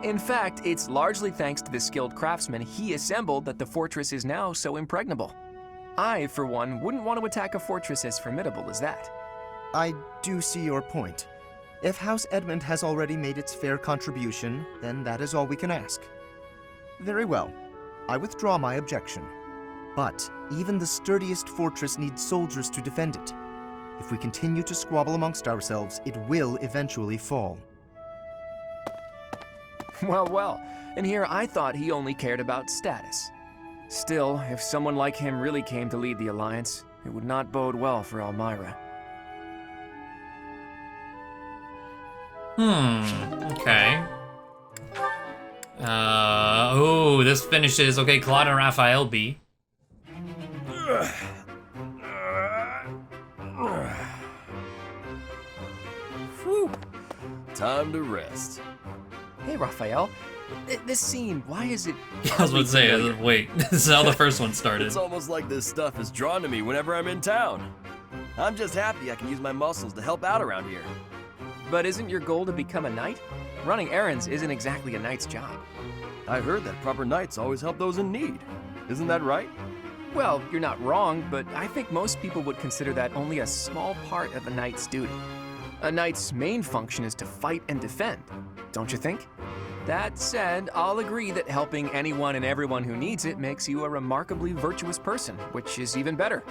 In fact, it's largely thanks to the skilled craftsmen he assembled that the fortress is now so impregnable. I, for one, wouldn't want to attack a fortress as formidable as that. I do see your point. If House Edmund has already made its fair contribution, then that is all we can ask. Very well. I withdraw my objection. But even the sturdiest fortress needs soldiers to defend it. If we continue to squabble amongst ourselves, it will eventually fall. Well, and here I thought he only cared about status. Still, if someone like him really came to lead the Alliance, it would not bode well for Elmira. Okay. Oh, this finishes, okay, Claude and Raphael B. Whew. Time to rest. Hey, Raphael. This scene, why is it... I was about to say, wait, this is how the first one started. It's almost like this stuff is drawn to me whenever I'm in town. I'm just happy I can use my muscles to help out around here. But isn't your goal to become a knight? Running errands isn't exactly a knight's job. I heard that proper knights always help those in need. Isn't that right? Well, you're not wrong, but I think most people would consider that only a small part of a knight's duty. A knight's main function is to fight and defend, don't you think? That said, I'll agree that helping anyone and everyone who needs it makes you a remarkably virtuous person, which is even better.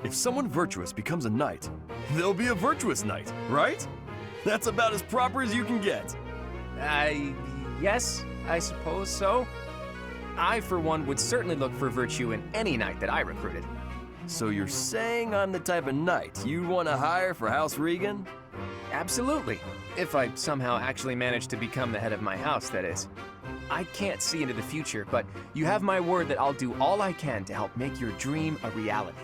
If someone virtuous becomes a knight, they'll be a virtuous knight, right? That's about as proper as you can get. Yes, I suppose so. I, for one, would certainly look for virtue in any knight that I recruited. So you're saying I'm the type of knight you'd want to hire for House Regan? Absolutely. If I somehow actually manage to become the head of my house, that is. I can't see into the future, but you have my word that I'll do all I can to help make your dream a reality.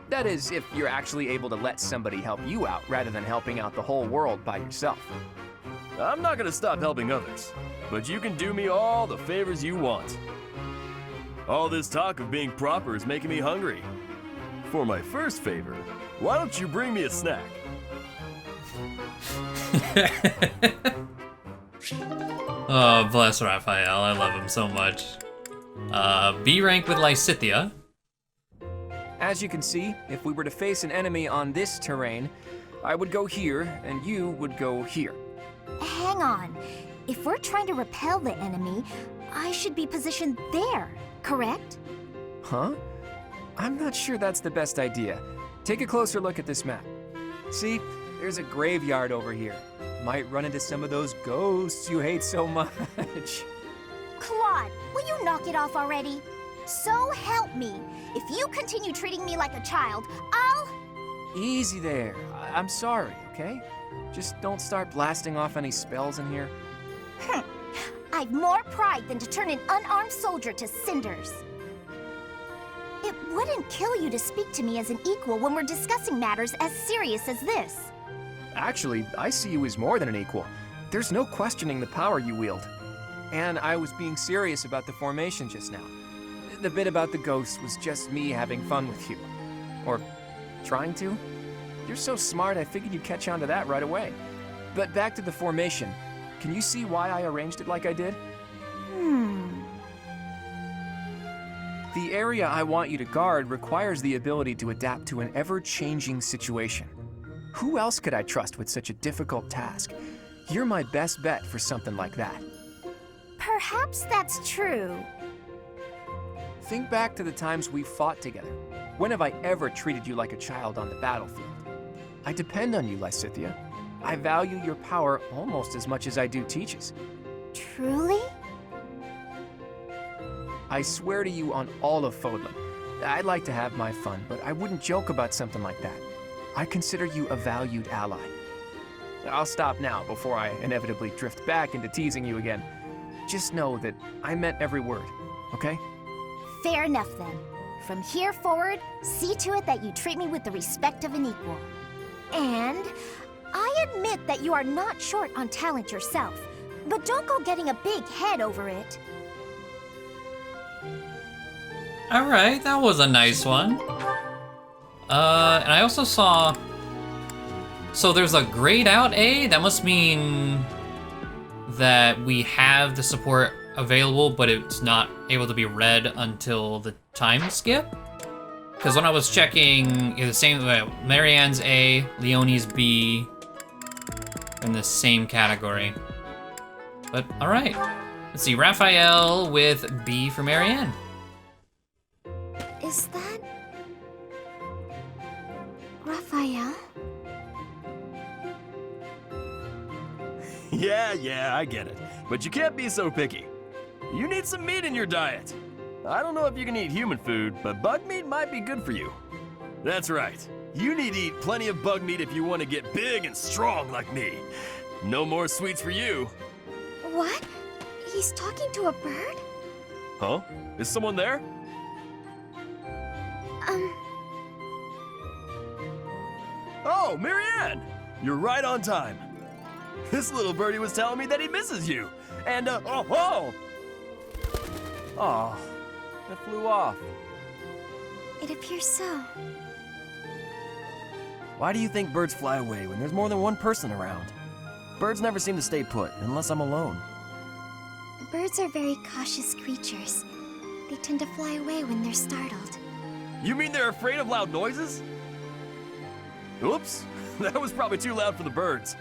That is, if you're actually able to let somebody help you out rather than helping out the whole world by yourself. I'm not gonna stop helping others, but you can do me all the favors you want. All this talk of being proper is making me hungry. For my first favor, why don't you bring me a snack? Oh, bless Raphael. I love him so much. B rank with Lysithea. As you can see, if we were to face an enemy on this terrain, I would go here, and you would go here. Hang on. If we're trying to repel the enemy, I should be positioned there, correct? Huh? I'm not sure that's the best idea. Take a closer look at this map. See, there's a graveyard over here. Might run into some of those ghosts you hate so much. Claude, will you knock it off already? So help me. If you continue treating me like a child, I'll... Easy there. I'm sorry, okay? Just don't start blasting off any spells in here. I've more pride than to turn an unarmed soldier to cinders. It wouldn't kill you to speak to me as an equal when we're discussing matters as serious as this. Actually, I see you as more than an equal. There's no questioning the power you wield. And I was being serious about the formation just now. The bit about the ghosts was just me having fun with you. Or trying to. You're so smart, I figured you'd catch on to that right away. But back to the formation. Can you see why I arranged it like I did? The area I want you to guard requires the ability to adapt to an ever-changing situation. Who else could I trust with such a difficult task? You're my best bet for something like that. Perhaps that's true. Think back to the times we fought together. When have I ever treated you like a child on the battlefield? I depend on you, Lysithea. I value your power almost as much as I do Teach's. Truly? I swear to you on all of Fódlan. I'd like to have my fun, but I wouldn't joke about something like that. I consider you a valued ally. I'll stop now before I inevitably drift back into teasing you again. Just know that I meant every word, okay? Fair enough then. From here forward, see to it that you treat me with the respect of an equal. And I admit that you are not short on talent yourself, but don't go getting a big head over it. Alright, that was a nice one. And I also saw... So there's a grayed out A? That must mean that we have the support available, but it's not able to be read until the time skip? Because when I was checking, the same way, Marianne's A, Leonie's B, in the same category. But alright. Let's see, Raphael with B for Marianne. Is that... Raphael? Yeah, I get it. But you can't be so picky. You need some meat in your diet. I don't know if you can eat human food, but bug meat might be good for you. That's right. You need to eat plenty of bug meat if you want to get big and strong like me. No more sweets for you. What? He's talking to a bird? Huh? Is someone there? Oh, Marianne! You're right on time. This little birdie was telling me that he misses you. And, oh, it flew off. It appears so. Why do you think birds fly away when there's more than one person around? Birds never seem to stay put unless I'm alone. Birds are very cautious creatures. They tend to fly away when they're startled. You mean they're afraid of loud noises? Oops, that was probably too loud for the birds.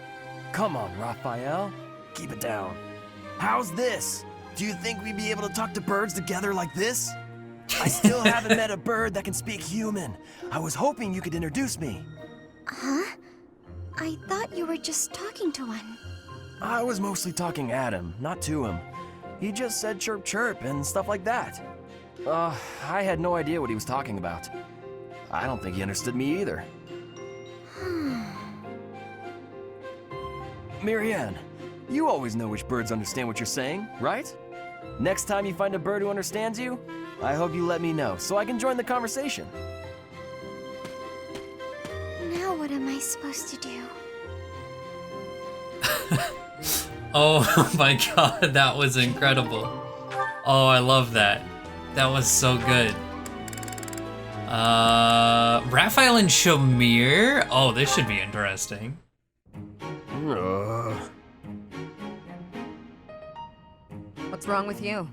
Come on, Raphael. Keep it down. How's this? Do you think we'd be able to talk to birds together like this? I still haven't met a bird that can speak human. I was hoping you could introduce me. Huh? I thought you were just talking to one. I was mostly talking at him, not to him. He just said chirp chirp and stuff like that. I had no idea what he was talking about. I don't think he understood me either. Marianne, you always know which birds understand what you're saying, right? Next time you find a bird who understands you, I hope you let me know so I can join the conversation. Now what am I supposed to do? Oh my god, that was incredible. Oh, I love that. That was so good. Raphael and Shamir? Oh, this should be interesting. What's wrong with you?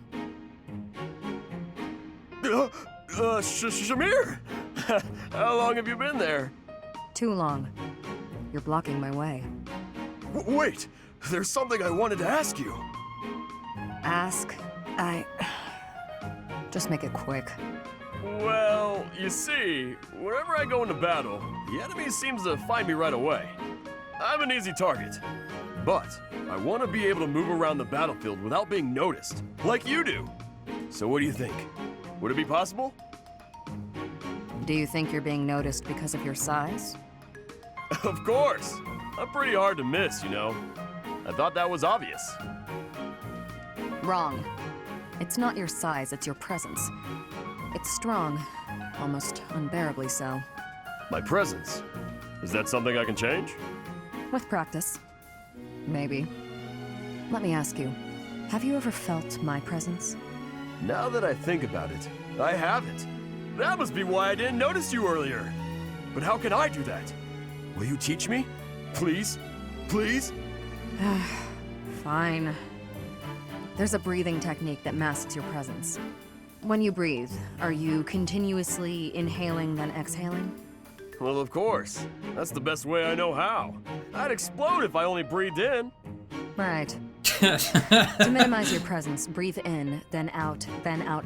Shamir? How long have you been there? Too long. You're blocking my way. Wait! There's something I wanted to ask you. Ask? Just make it quick. Well, you see, whenever I go into battle, the enemy seems to find me right away. I'm an easy target. But I want to be able to move around the battlefield without being noticed, like you do. So what do you think? Would it be possible? Do you think you're being noticed because of your size? Of course! I'm pretty hard to miss, you know. I thought that was obvious. Wrong. It's not your size, it's your presence. It's strong, almost unbearably so. My presence? Is that something I can change? With practice. Maybe. Let me ask you, have you ever felt my presence? Now that I think about it, I haven't. That must be why I didn't notice you earlier. But how can I do that? Will you teach me? Please? Please? Fine. There's a breathing technique that masks your presence. When you breathe, are you continuously inhaling then exhaling? Well, of course. That's the best way I know how. I'd explode if I only breathed in. Right. To minimize your presence, breathe in, then out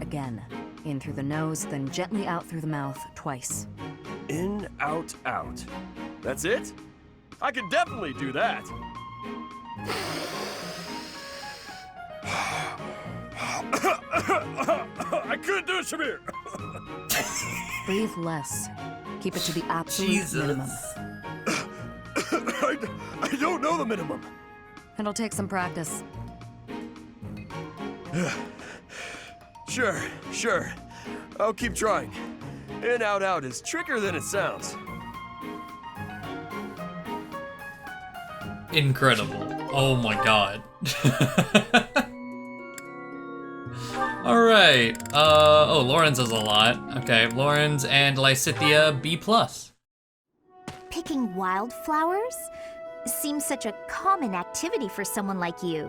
again. In through the nose, then gently out through the mouth, twice. In, out, out. That's it? I can definitely do that. I couldn't do it, Shamir. Breathe less. Keep it to the absolute minimum. I don't know the minimum. It'll take some practice. Sure. I'll keep trying. In, out, out is trickier than it sounds. Incredible. Oh my god. Alright. Oh, Lauren's has a lot. Okay, Lauren's and Lysithea B+. Picking wildflowers? Seems such a common activity for someone like you.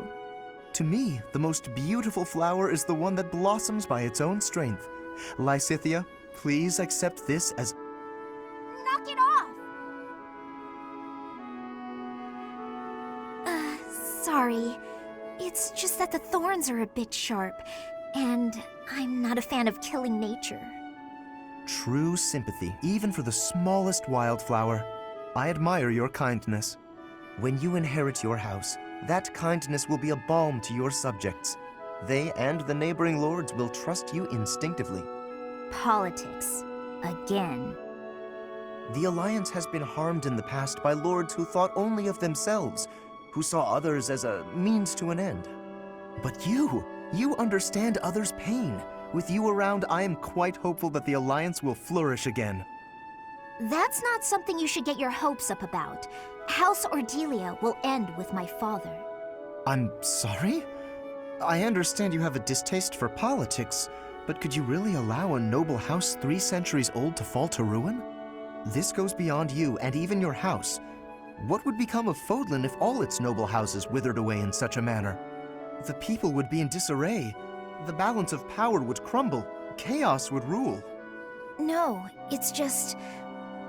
To me, the most beautiful flower is the one that blossoms by its own strength. Lysithea, please accept this as... Knock it off! Sorry. It's just that the thorns are a bit sharp, and I'm not a fan of killing nature. True sympathy, even for the smallest wildflower. I admire your kindness. When you inherit your house, that kindness will be a balm to your subjects. They and the neighboring lords will trust you instinctively. Politics. Again. The Alliance has been harmed in the past by lords who thought only of themselves, who saw others as a means to an end. But you understand others' pain. With you around, I am quite hopeful that the Alliance will flourish again. That's not something you should get your hopes up about. House Ordelia will end with my father. I'm sorry? I understand you have a distaste for politics, but could you really allow a noble house 3 centuries old to fall to ruin? This goes beyond you and even your house. What would become of Fódlan if all its noble houses withered away in such a manner? The people would be in disarray. The balance of power would crumble. Chaos would rule. No, it's just...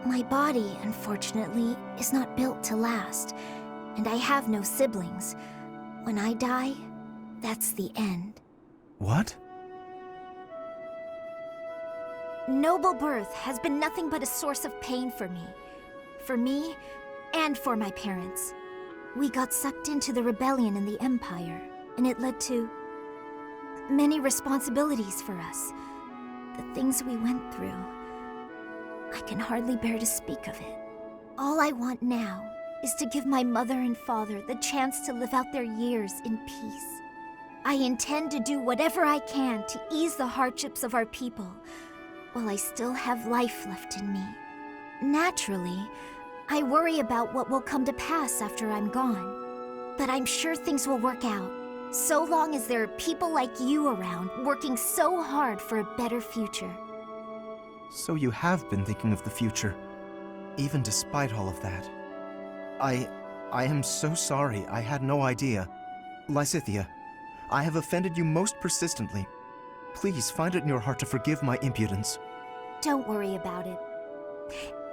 my body, unfortunately, is not built to last, and I have no siblings. When I die, that's the end. What? Noble birth has been nothing but a source of pain for me. For me, and for my parents. We got sucked into the rebellion in the Empire, and it led to many responsibilities for us. The things we went through. I can hardly bear to speak of it. All I want now is to give my mother and father the chance to live out their years in peace. I intend to do whatever I can to ease the hardships of our people, while I still have life left in me. Naturally, I worry about what will come to pass after I'm gone. But I'm sure things will work out, so long as there are people like you around working so hard for a better future. So you have been thinking of the future, even despite all of that. I am so sorry. I had no idea. Lysithea, I have offended you most persistently. Please find it in your heart to forgive my impudence. Don't worry about it.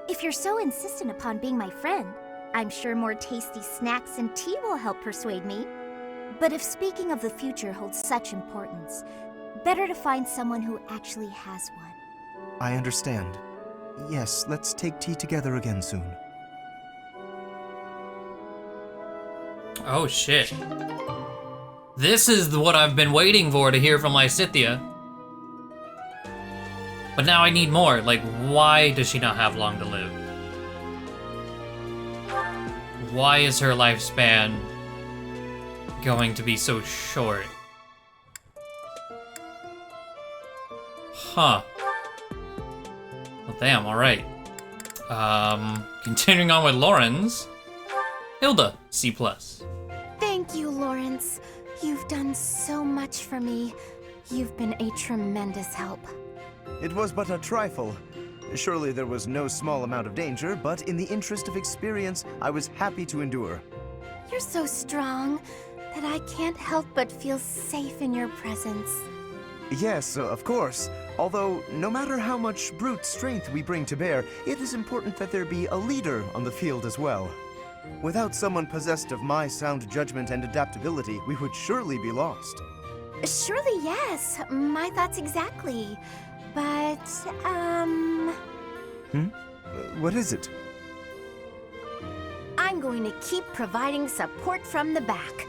If you're so insistent upon being my friend, I'm sure more tasty snacks and tea will help persuade me. But if speaking of the future holds such importance, better to find someone who actually has one. I understand. Yes, let's take tea together again soon. Oh shit. This is what I've been waiting for to hear from Lysithea. But now I need more. Like, why does she not have long to live? Why is her lifespan going to be so short? Huh. Well, damn, alright. Continuing on with Lawrence. Hilda, C+. Thank you, Lawrence. You've done so much for me. You've been a tremendous help. It was but a trifle. Surely there was no small amount of danger, but in the interest of experience, I was happy to endure. You're so strong that I can't help but feel safe in your presence. Yes, of course. Although, no matter how much brute strength we bring to bear, it is important that there be a leader on the field as well. Without someone possessed of my sound judgment and adaptability, we would surely be lost. Surely, yes. My thoughts exactly. But, What is it? I'm going to keep providing support from the back.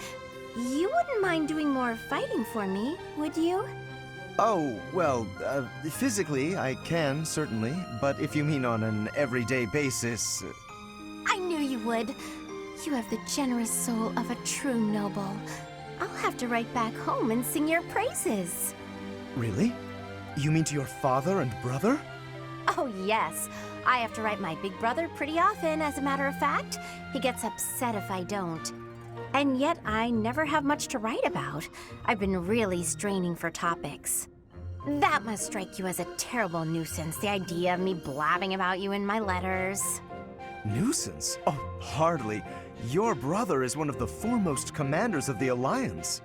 You wouldn't mind doing more fighting for me, would you? Oh, well, physically, I can, certainly. But if you mean on an everyday basis... I knew you would. You have the generous soul of a true noble. I'll have to write back home and sing your praises. Really? You mean to your father and brother? Oh, yes. I have to write my big brother pretty often, as a matter of fact. He gets upset if I don't. And yet, I never have much to write about. I've been really straining for topics. That must strike you as a terrible nuisance, the idea of me blabbing about you in my letters. Nuisance? Oh, hardly. Your brother is one of the foremost commanders of the Alliance.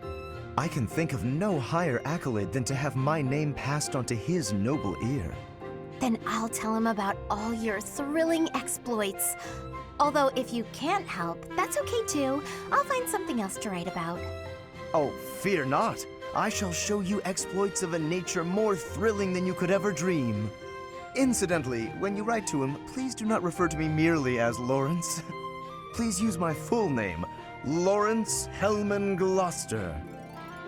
I can think of no higher accolade than to have my name passed on to his noble ear. Then I'll tell him about all your thrilling exploits. Although if you can't help, that's okay too. I'll find something else to write about. Oh, fear not. I shall show you exploits of a nature more thrilling than you could ever dream. Incidentally, when you write to him, please do not refer to me merely as Lawrence. Please use my full name, Lawrence Hellman Gloucester.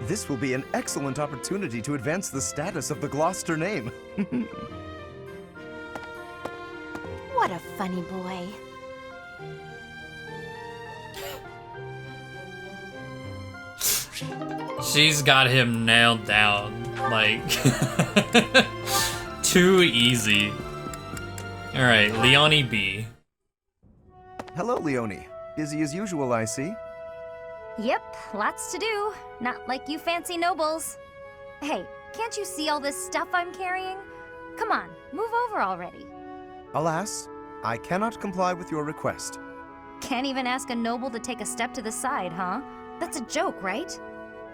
This will be an excellent opportunity to advance the status of the Gloucester name. What a funny boy. She's got him nailed down. Like, too easy. Alright, Leonie B. Hello, Leonie. Busy as usual, I see. Yep, lots to do. Not like you fancy nobles. Hey, can't you see all this stuff I'm carrying? Come on, move over already. Alas, I cannot comply with your request. Can't even ask a noble to take a step to the side, huh? That's a joke, right?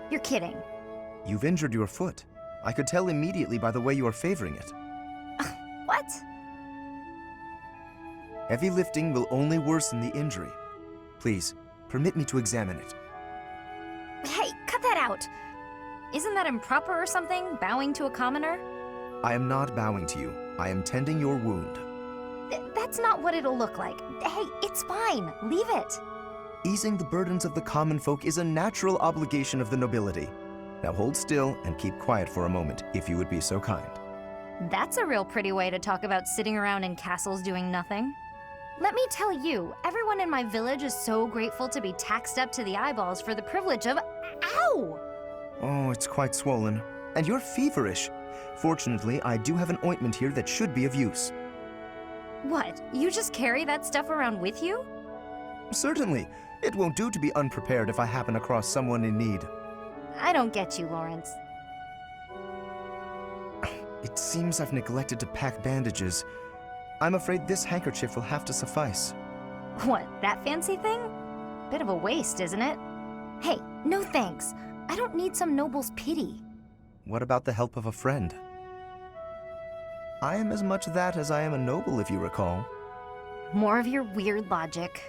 You're kidding. You've injured your foot. I could tell immediately by the way you are favoring it. What? Heavy lifting will only worsen the injury. Please, permit me to examine it. Hey, cut that out! Isn't that improper or something, bowing to a commoner? I am not bowing to you. I am tending your wound. That's not what it'll look like. Hey, it's fine. Leave it. Easing the burdens of the common folk is a natural obligation of the nobility. Now hold still and keep quiet for a moment, if you would be so kind. That's a real pretty way to talk about sitting around in castles doing nothing. Let me tell you, everyone in my village is so grateful to be taxed up to the eyeballs for the privilege of... Ow! Oh, it's quite swollen. And you're feverish. Fortunately, I do have an ointment here that should be of use. What? You just carry that stuff around with you? Certainly. It won't do to be unprepared if I happen across someone in need. I don't get you, Lawrence. It seems I've neglected to pack bandages. I'm afraid this handkerchief will have to suffice. What, that fancy thing? Bit of a waste, isn't it? Hey, no thanks. I don't need some noble's pity. What about the help of a friend? I am as much that as I am a noble, if you recall. More of your weird logic.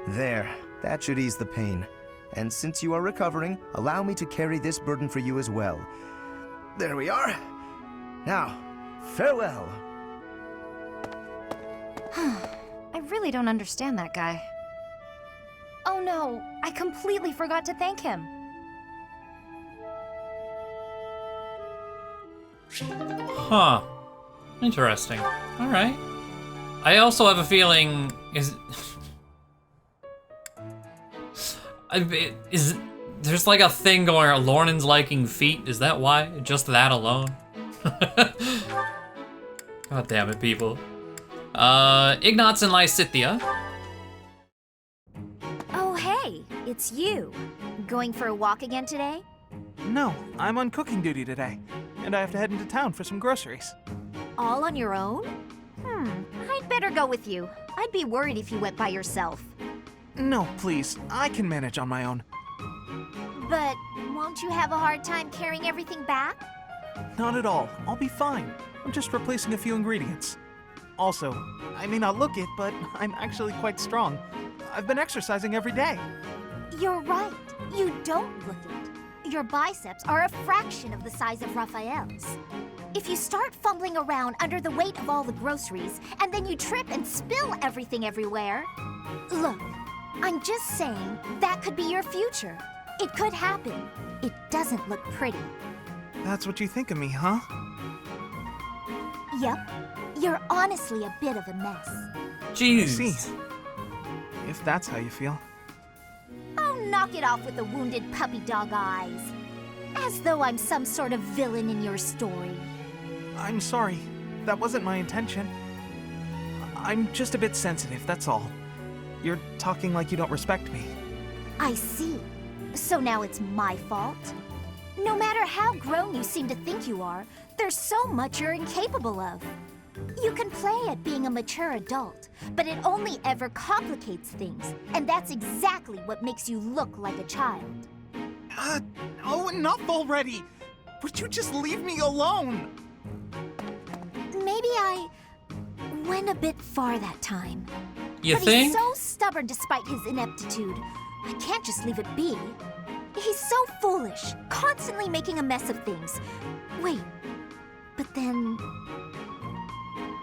There, that should ease the pain. And since you are recovering, allow me to carry this burden for you as well. There we are. Now, farewell. I really don't understand that guy. Oh no, I completely forgot to thank him. Huh. Interesting. Alright. I also have a feeling... There's like a thing going on. Lornan's liking feet. Is that why? Just that alone? God damn it, people. Ignatz and Lysithia. Oh, hey, it's you. Going for a walk again today? No, I'm on cooking duty today, and I have to head into town for some groceries. All on your own? I'd better go with you. I'd be worried if you went by yourself. No, please, I can manage on my own. But won't you have a hard time carrying everything back? Not at all. I'll be fine. I'm just replacing a few ingredients. Also, I may not look it, but I'm actually quite strong. I've been exercising every day. You're right. You don't look it. Your biceps are a fraction of the size of Raphael's. If you start fumbling around under the weight of all the groceries, and then you trip and spill everything everywhere... Look, I'm just saying that could be your future. It could happen. It doesn't look pretty. That's what you think of me, huh? Yep. You're honestly a bit of a mess. Jeez. I see. If that's how you feel. Oh, knock it off with the wounded puppy dog eyes. As though I'm some sort of villain in your story. I'm sorry. That wasn't my intention. I'm just a bit sensitive, that's all. You're talking like you don't respect me. I see. So now it's my fault? No matter how grown you seem to think you are, there's so much you're incapable of. You can play at being a mature adult, but it only ever complicates things, and that's exactly what makes you look like a child. Oh, enough already! Would you just leave me alone? Maybe I went a bit far that time. You but think? He's so stubborn despite his ineptitude. I can't just leave it be. He's so foolish, constantly making a mess of things. Wait, but then...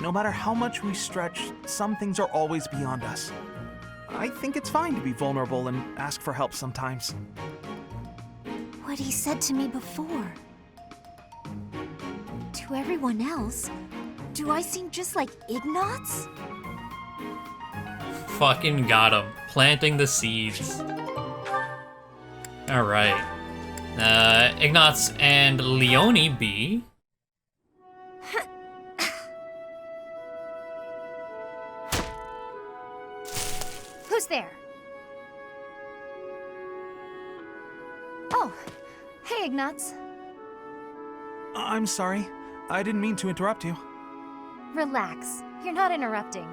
No matter how much we stretch, some things are always beyond us. I think it's fine to be vulnerable and ask for help sometimes. What he said to me before. To everyone else, do I seem just like Ignatz? Fucking got him. Planting the seeds. Alright. Ignatz and Leonie B. Who's there? Oh, hey, Ignatz. I'm sorry. I didn't mean to interrupt you. Relax. You're not interrupting.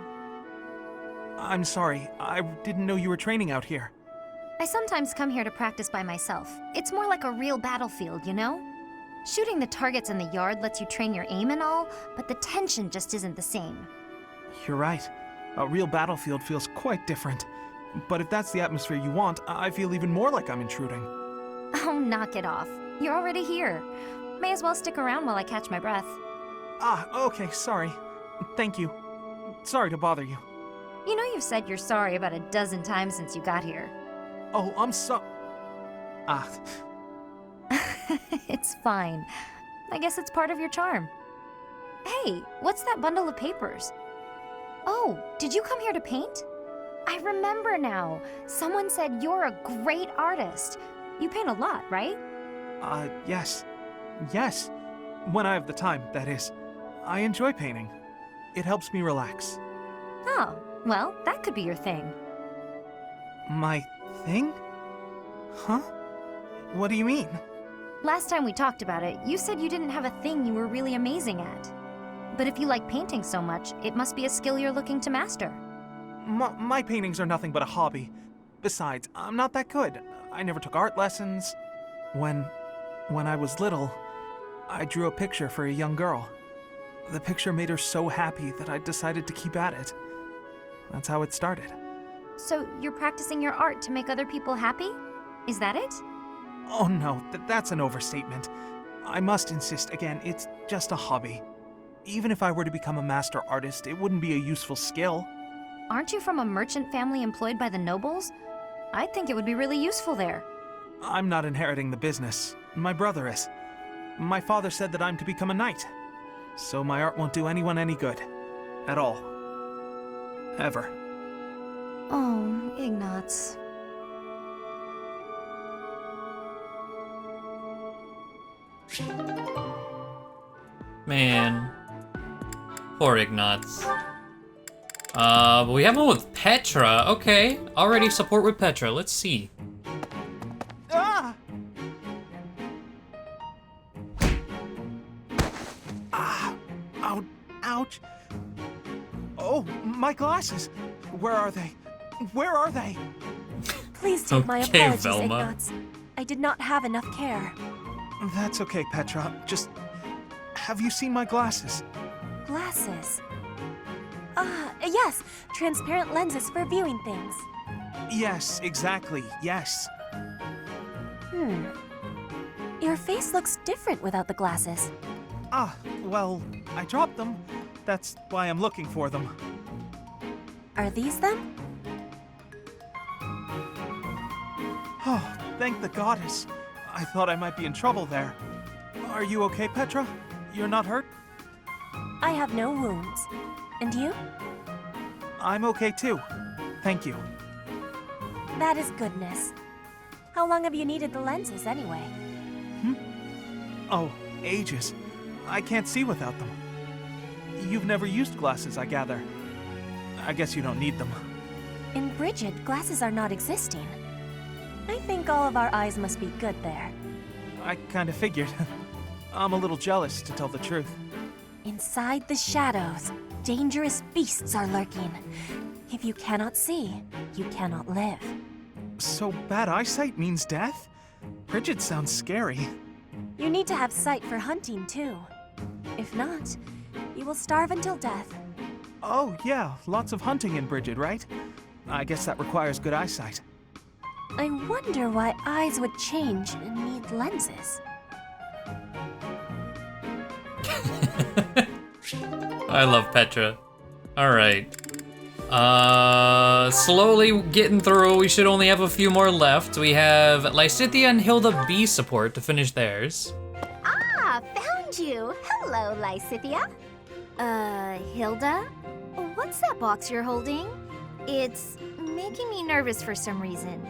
I'm sorry. I didn't know you were training out here. I sometimes come here to practice by myself. It's more like a real battlefield, you know? Shooting the targets in the yard lets you train your aim and all, but the tension just isn't the same. You're right. A real battlefield feels quite different. But if that's the atmosphere you want, I feel even more like I'm intruding. Oh, knock it off. You're already here. May as well stick around while I catch my breath. Ah, okay, sorry. Thank you. Sorry to bother you. You know you've said you're sorry about a dozen times since you got here. Oh, I'm so... Ah. It's fine. I guess it's part of your charm. Hey, what's that bundle of papers? Oh, did you come here to paint? I remember now. Someone said you're a great artist. You paint a lot, right? Yes. Yes. When I have the time, that is. I enjoy painting. It helps me relax. Oh, well, that could be your thing. My thing? Huh? What do you mean? Last time we talked about it, you said you didn't have a thing you were really amazing at. But if you like painting so much, it must be a skill you're looking to master. My paintings are nothing but a hobby. Besides, I'm not that good. I never took art lessons. When I was little, I drew a picture for a young girl. The picture made her so happy that I decided to keep at it. That's how it started. So you're practicing your art to make other people happy? Is that it? Oh no, that's an overstatement. I must insist again, it's just a hobby. Even if I were to become a master artist, it wouldn't be a useful skill. Aren't you from a merchant family employed by the nobles? I think it would be really useful there. I'm not inheriting the business. My brother is. My father said that I'm to become a knight. So my art won't do anyone any good. At all. Ever. Oh, Ignatz. Man. Poor Ignatz. But we have one with Petra. Okay, already support with Petra. Let's see. Ah! Ouch. Oh, my glasses. Where are they? Where are they? Please take my Okay, apologies, Velma. Ignatz. I did not have enough care. That's okay, Petra. Just... have you seen my glasses? Glasses. Yes. Transparent lenses for viewing things. Yes, exactly. Yes. Your face looks different without the glasses. Well, I dropped them. That's why I'm looking for them. Are these them? Oh, thank the goddess. I thought I might be in trouble there. Are you okay, Petra? You're not hurt? I have no wounds. And you? I'm okay too. Thank you. That is goodness. How long have you needed the lenses anyway? Oh, ages. I can't see without them. You've never used glasses, I gather. I guess you don't need them. In Bridget, glasses are not existing. I think all of our eyes must be good there. I kinda figured. I'm a little jealous, to tell the truth. Inside the shadows, dangerous beasts are lurking. If you cannot see, you cannot live. So bad eyesight means death? Bridget sounds scary. You need to have sight for hunting, too. If not, you will starve until death. Oh, yeah, lots of hunting in Bridget, right? I guess that requires good eyesight. I wonder why eyes would change and need lenses. I love Petra. Alright. Slowly getting through. We should only have a few more left. We have Lysithea and Hilda B support to finish theirs. Ah, found you. Hello, Lysithea. Hilda? What's that box you're holding? It's making me nervous for some reason.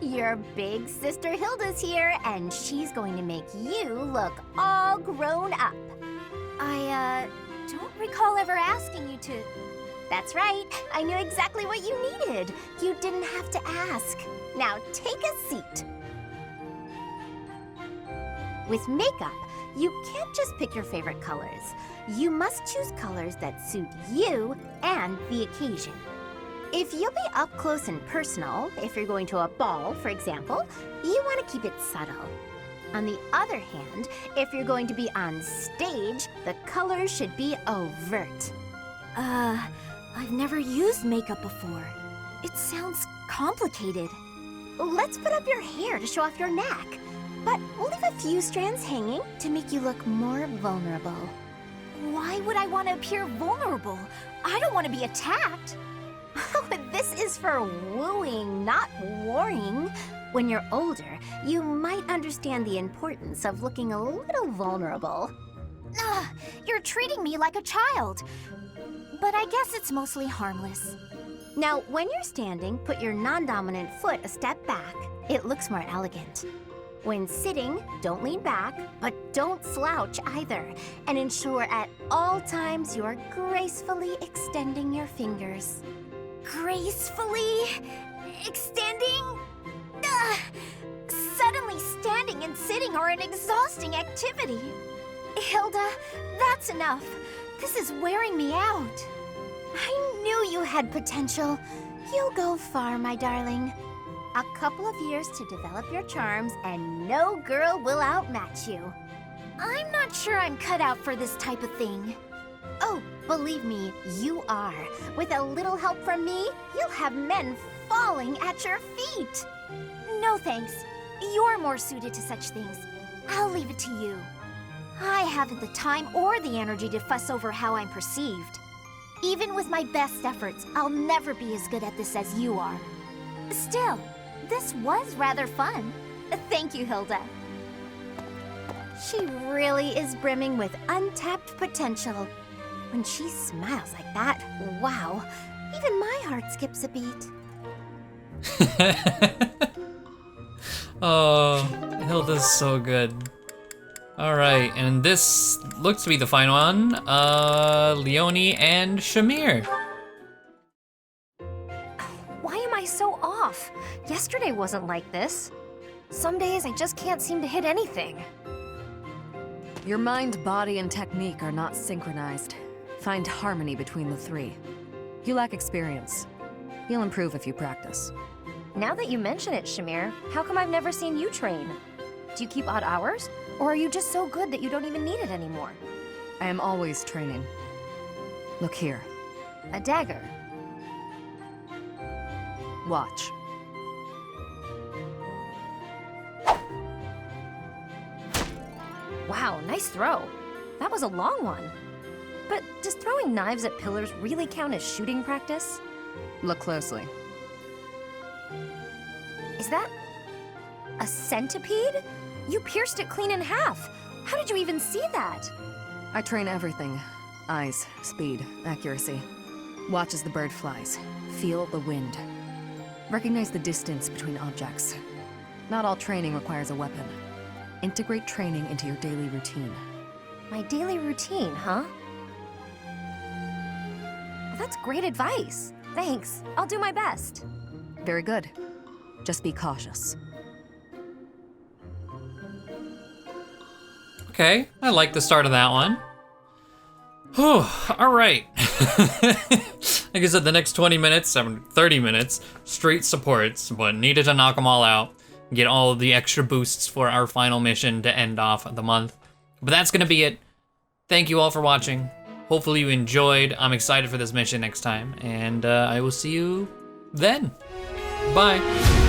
Your big sister Hilda's here, and she's going to make you look all grown up. I don't recall ever asking you to... That's right, I knew exactly what you needed. You didn't have to ask. Now take a seat. With makeup, you can't just pick your favorite colors. You must choose colors that suit you and the occasion. If you'll be up close and personal, if you're going to a ball, for example, you want to keep it subtle. On the other hand, if you're going to be on stage, the colors should be overt. I've never used makeup before. It sounds complicated. Let's put up your hair to show off your neck, but we'll leave a few strands hanging to make you look more vulnerable. Why would I want to appear vulnerable? I don't want to be attacked. This is for wooing, not warring. When you're older, you might understand the importance of looking a little vulnerable. You're treating me like a child. But I guess it's mostly harmless. Now, when you're standing, put your non-dominant foot a step back. It looks more elegant. When sitting, don't lean back, but don't slouch either. And ensure at all times you're gracefully extending your fingers. Gracefully extending? Suddenly standing and sitting are an exhausting activity. Hilda, that's enough. This is wearing me out. I knew you had potential. You'll go far, my darling. A couple of years to develop your charms, and no girl will outmatch you. I'm not sure I'm cut out for this type of thing. Oh, Oh, believe me, you are. With a little help from me, you'll have men falling at your feet. No thanks. You're more suited to such things. I'll leave it to you. I haven't the time or the energy to fuss over how I'm perceived. Even with my best efforts, I'll never be as good at this as you are. Still, this was rather fun. Thank you, Hilda. She really is brimming with untapped potential. When she smiles like that, wow, even my heart skips a beat. Oh, Hilda's so good. All right, and this looks to be the final one. Leonie and Shamir. Why am I so off? Yesterday wasn't like this. Some days I just can't seem to hit anything. Your mind, body, and technique are not synchronized. Find harmony between the three. You lack experience. You'll improve if you practice. Now that you mention it, Shamir, how come I've never seen you train? Do you keep odd hours? Or are you just so good that you don't even need it anymore? I am always training. Look here. A dagger. Watch. Wow, nice throw. That was a long one. But does throwing knives at pillars really count as shooting practice? Look closely. Is that a centipede? You pierced it clean in half. How did you even see that? I train everything. Eyes, speed, accuracy. Watch as the bird flies. Feel the wind. Recognize the distance between objects. Not all training requires a weapon. Integrate training into your daily routine. My daily routine, huh? Well, that's great advice. Thanks. I'll do my best. Very good. Just be cautious. Okay, I like the start of that one. Whew, all right. Like I said, the next 20 minutes, 30 minutes, straight supports, but needed to knock them all out. Get all of the extra boosts for our final mission to end off the month. But that's gonna be it. Thank you all for watching. Hopefully you enjoyed. I'm excited for this mission next time, and I will see you then. Bye.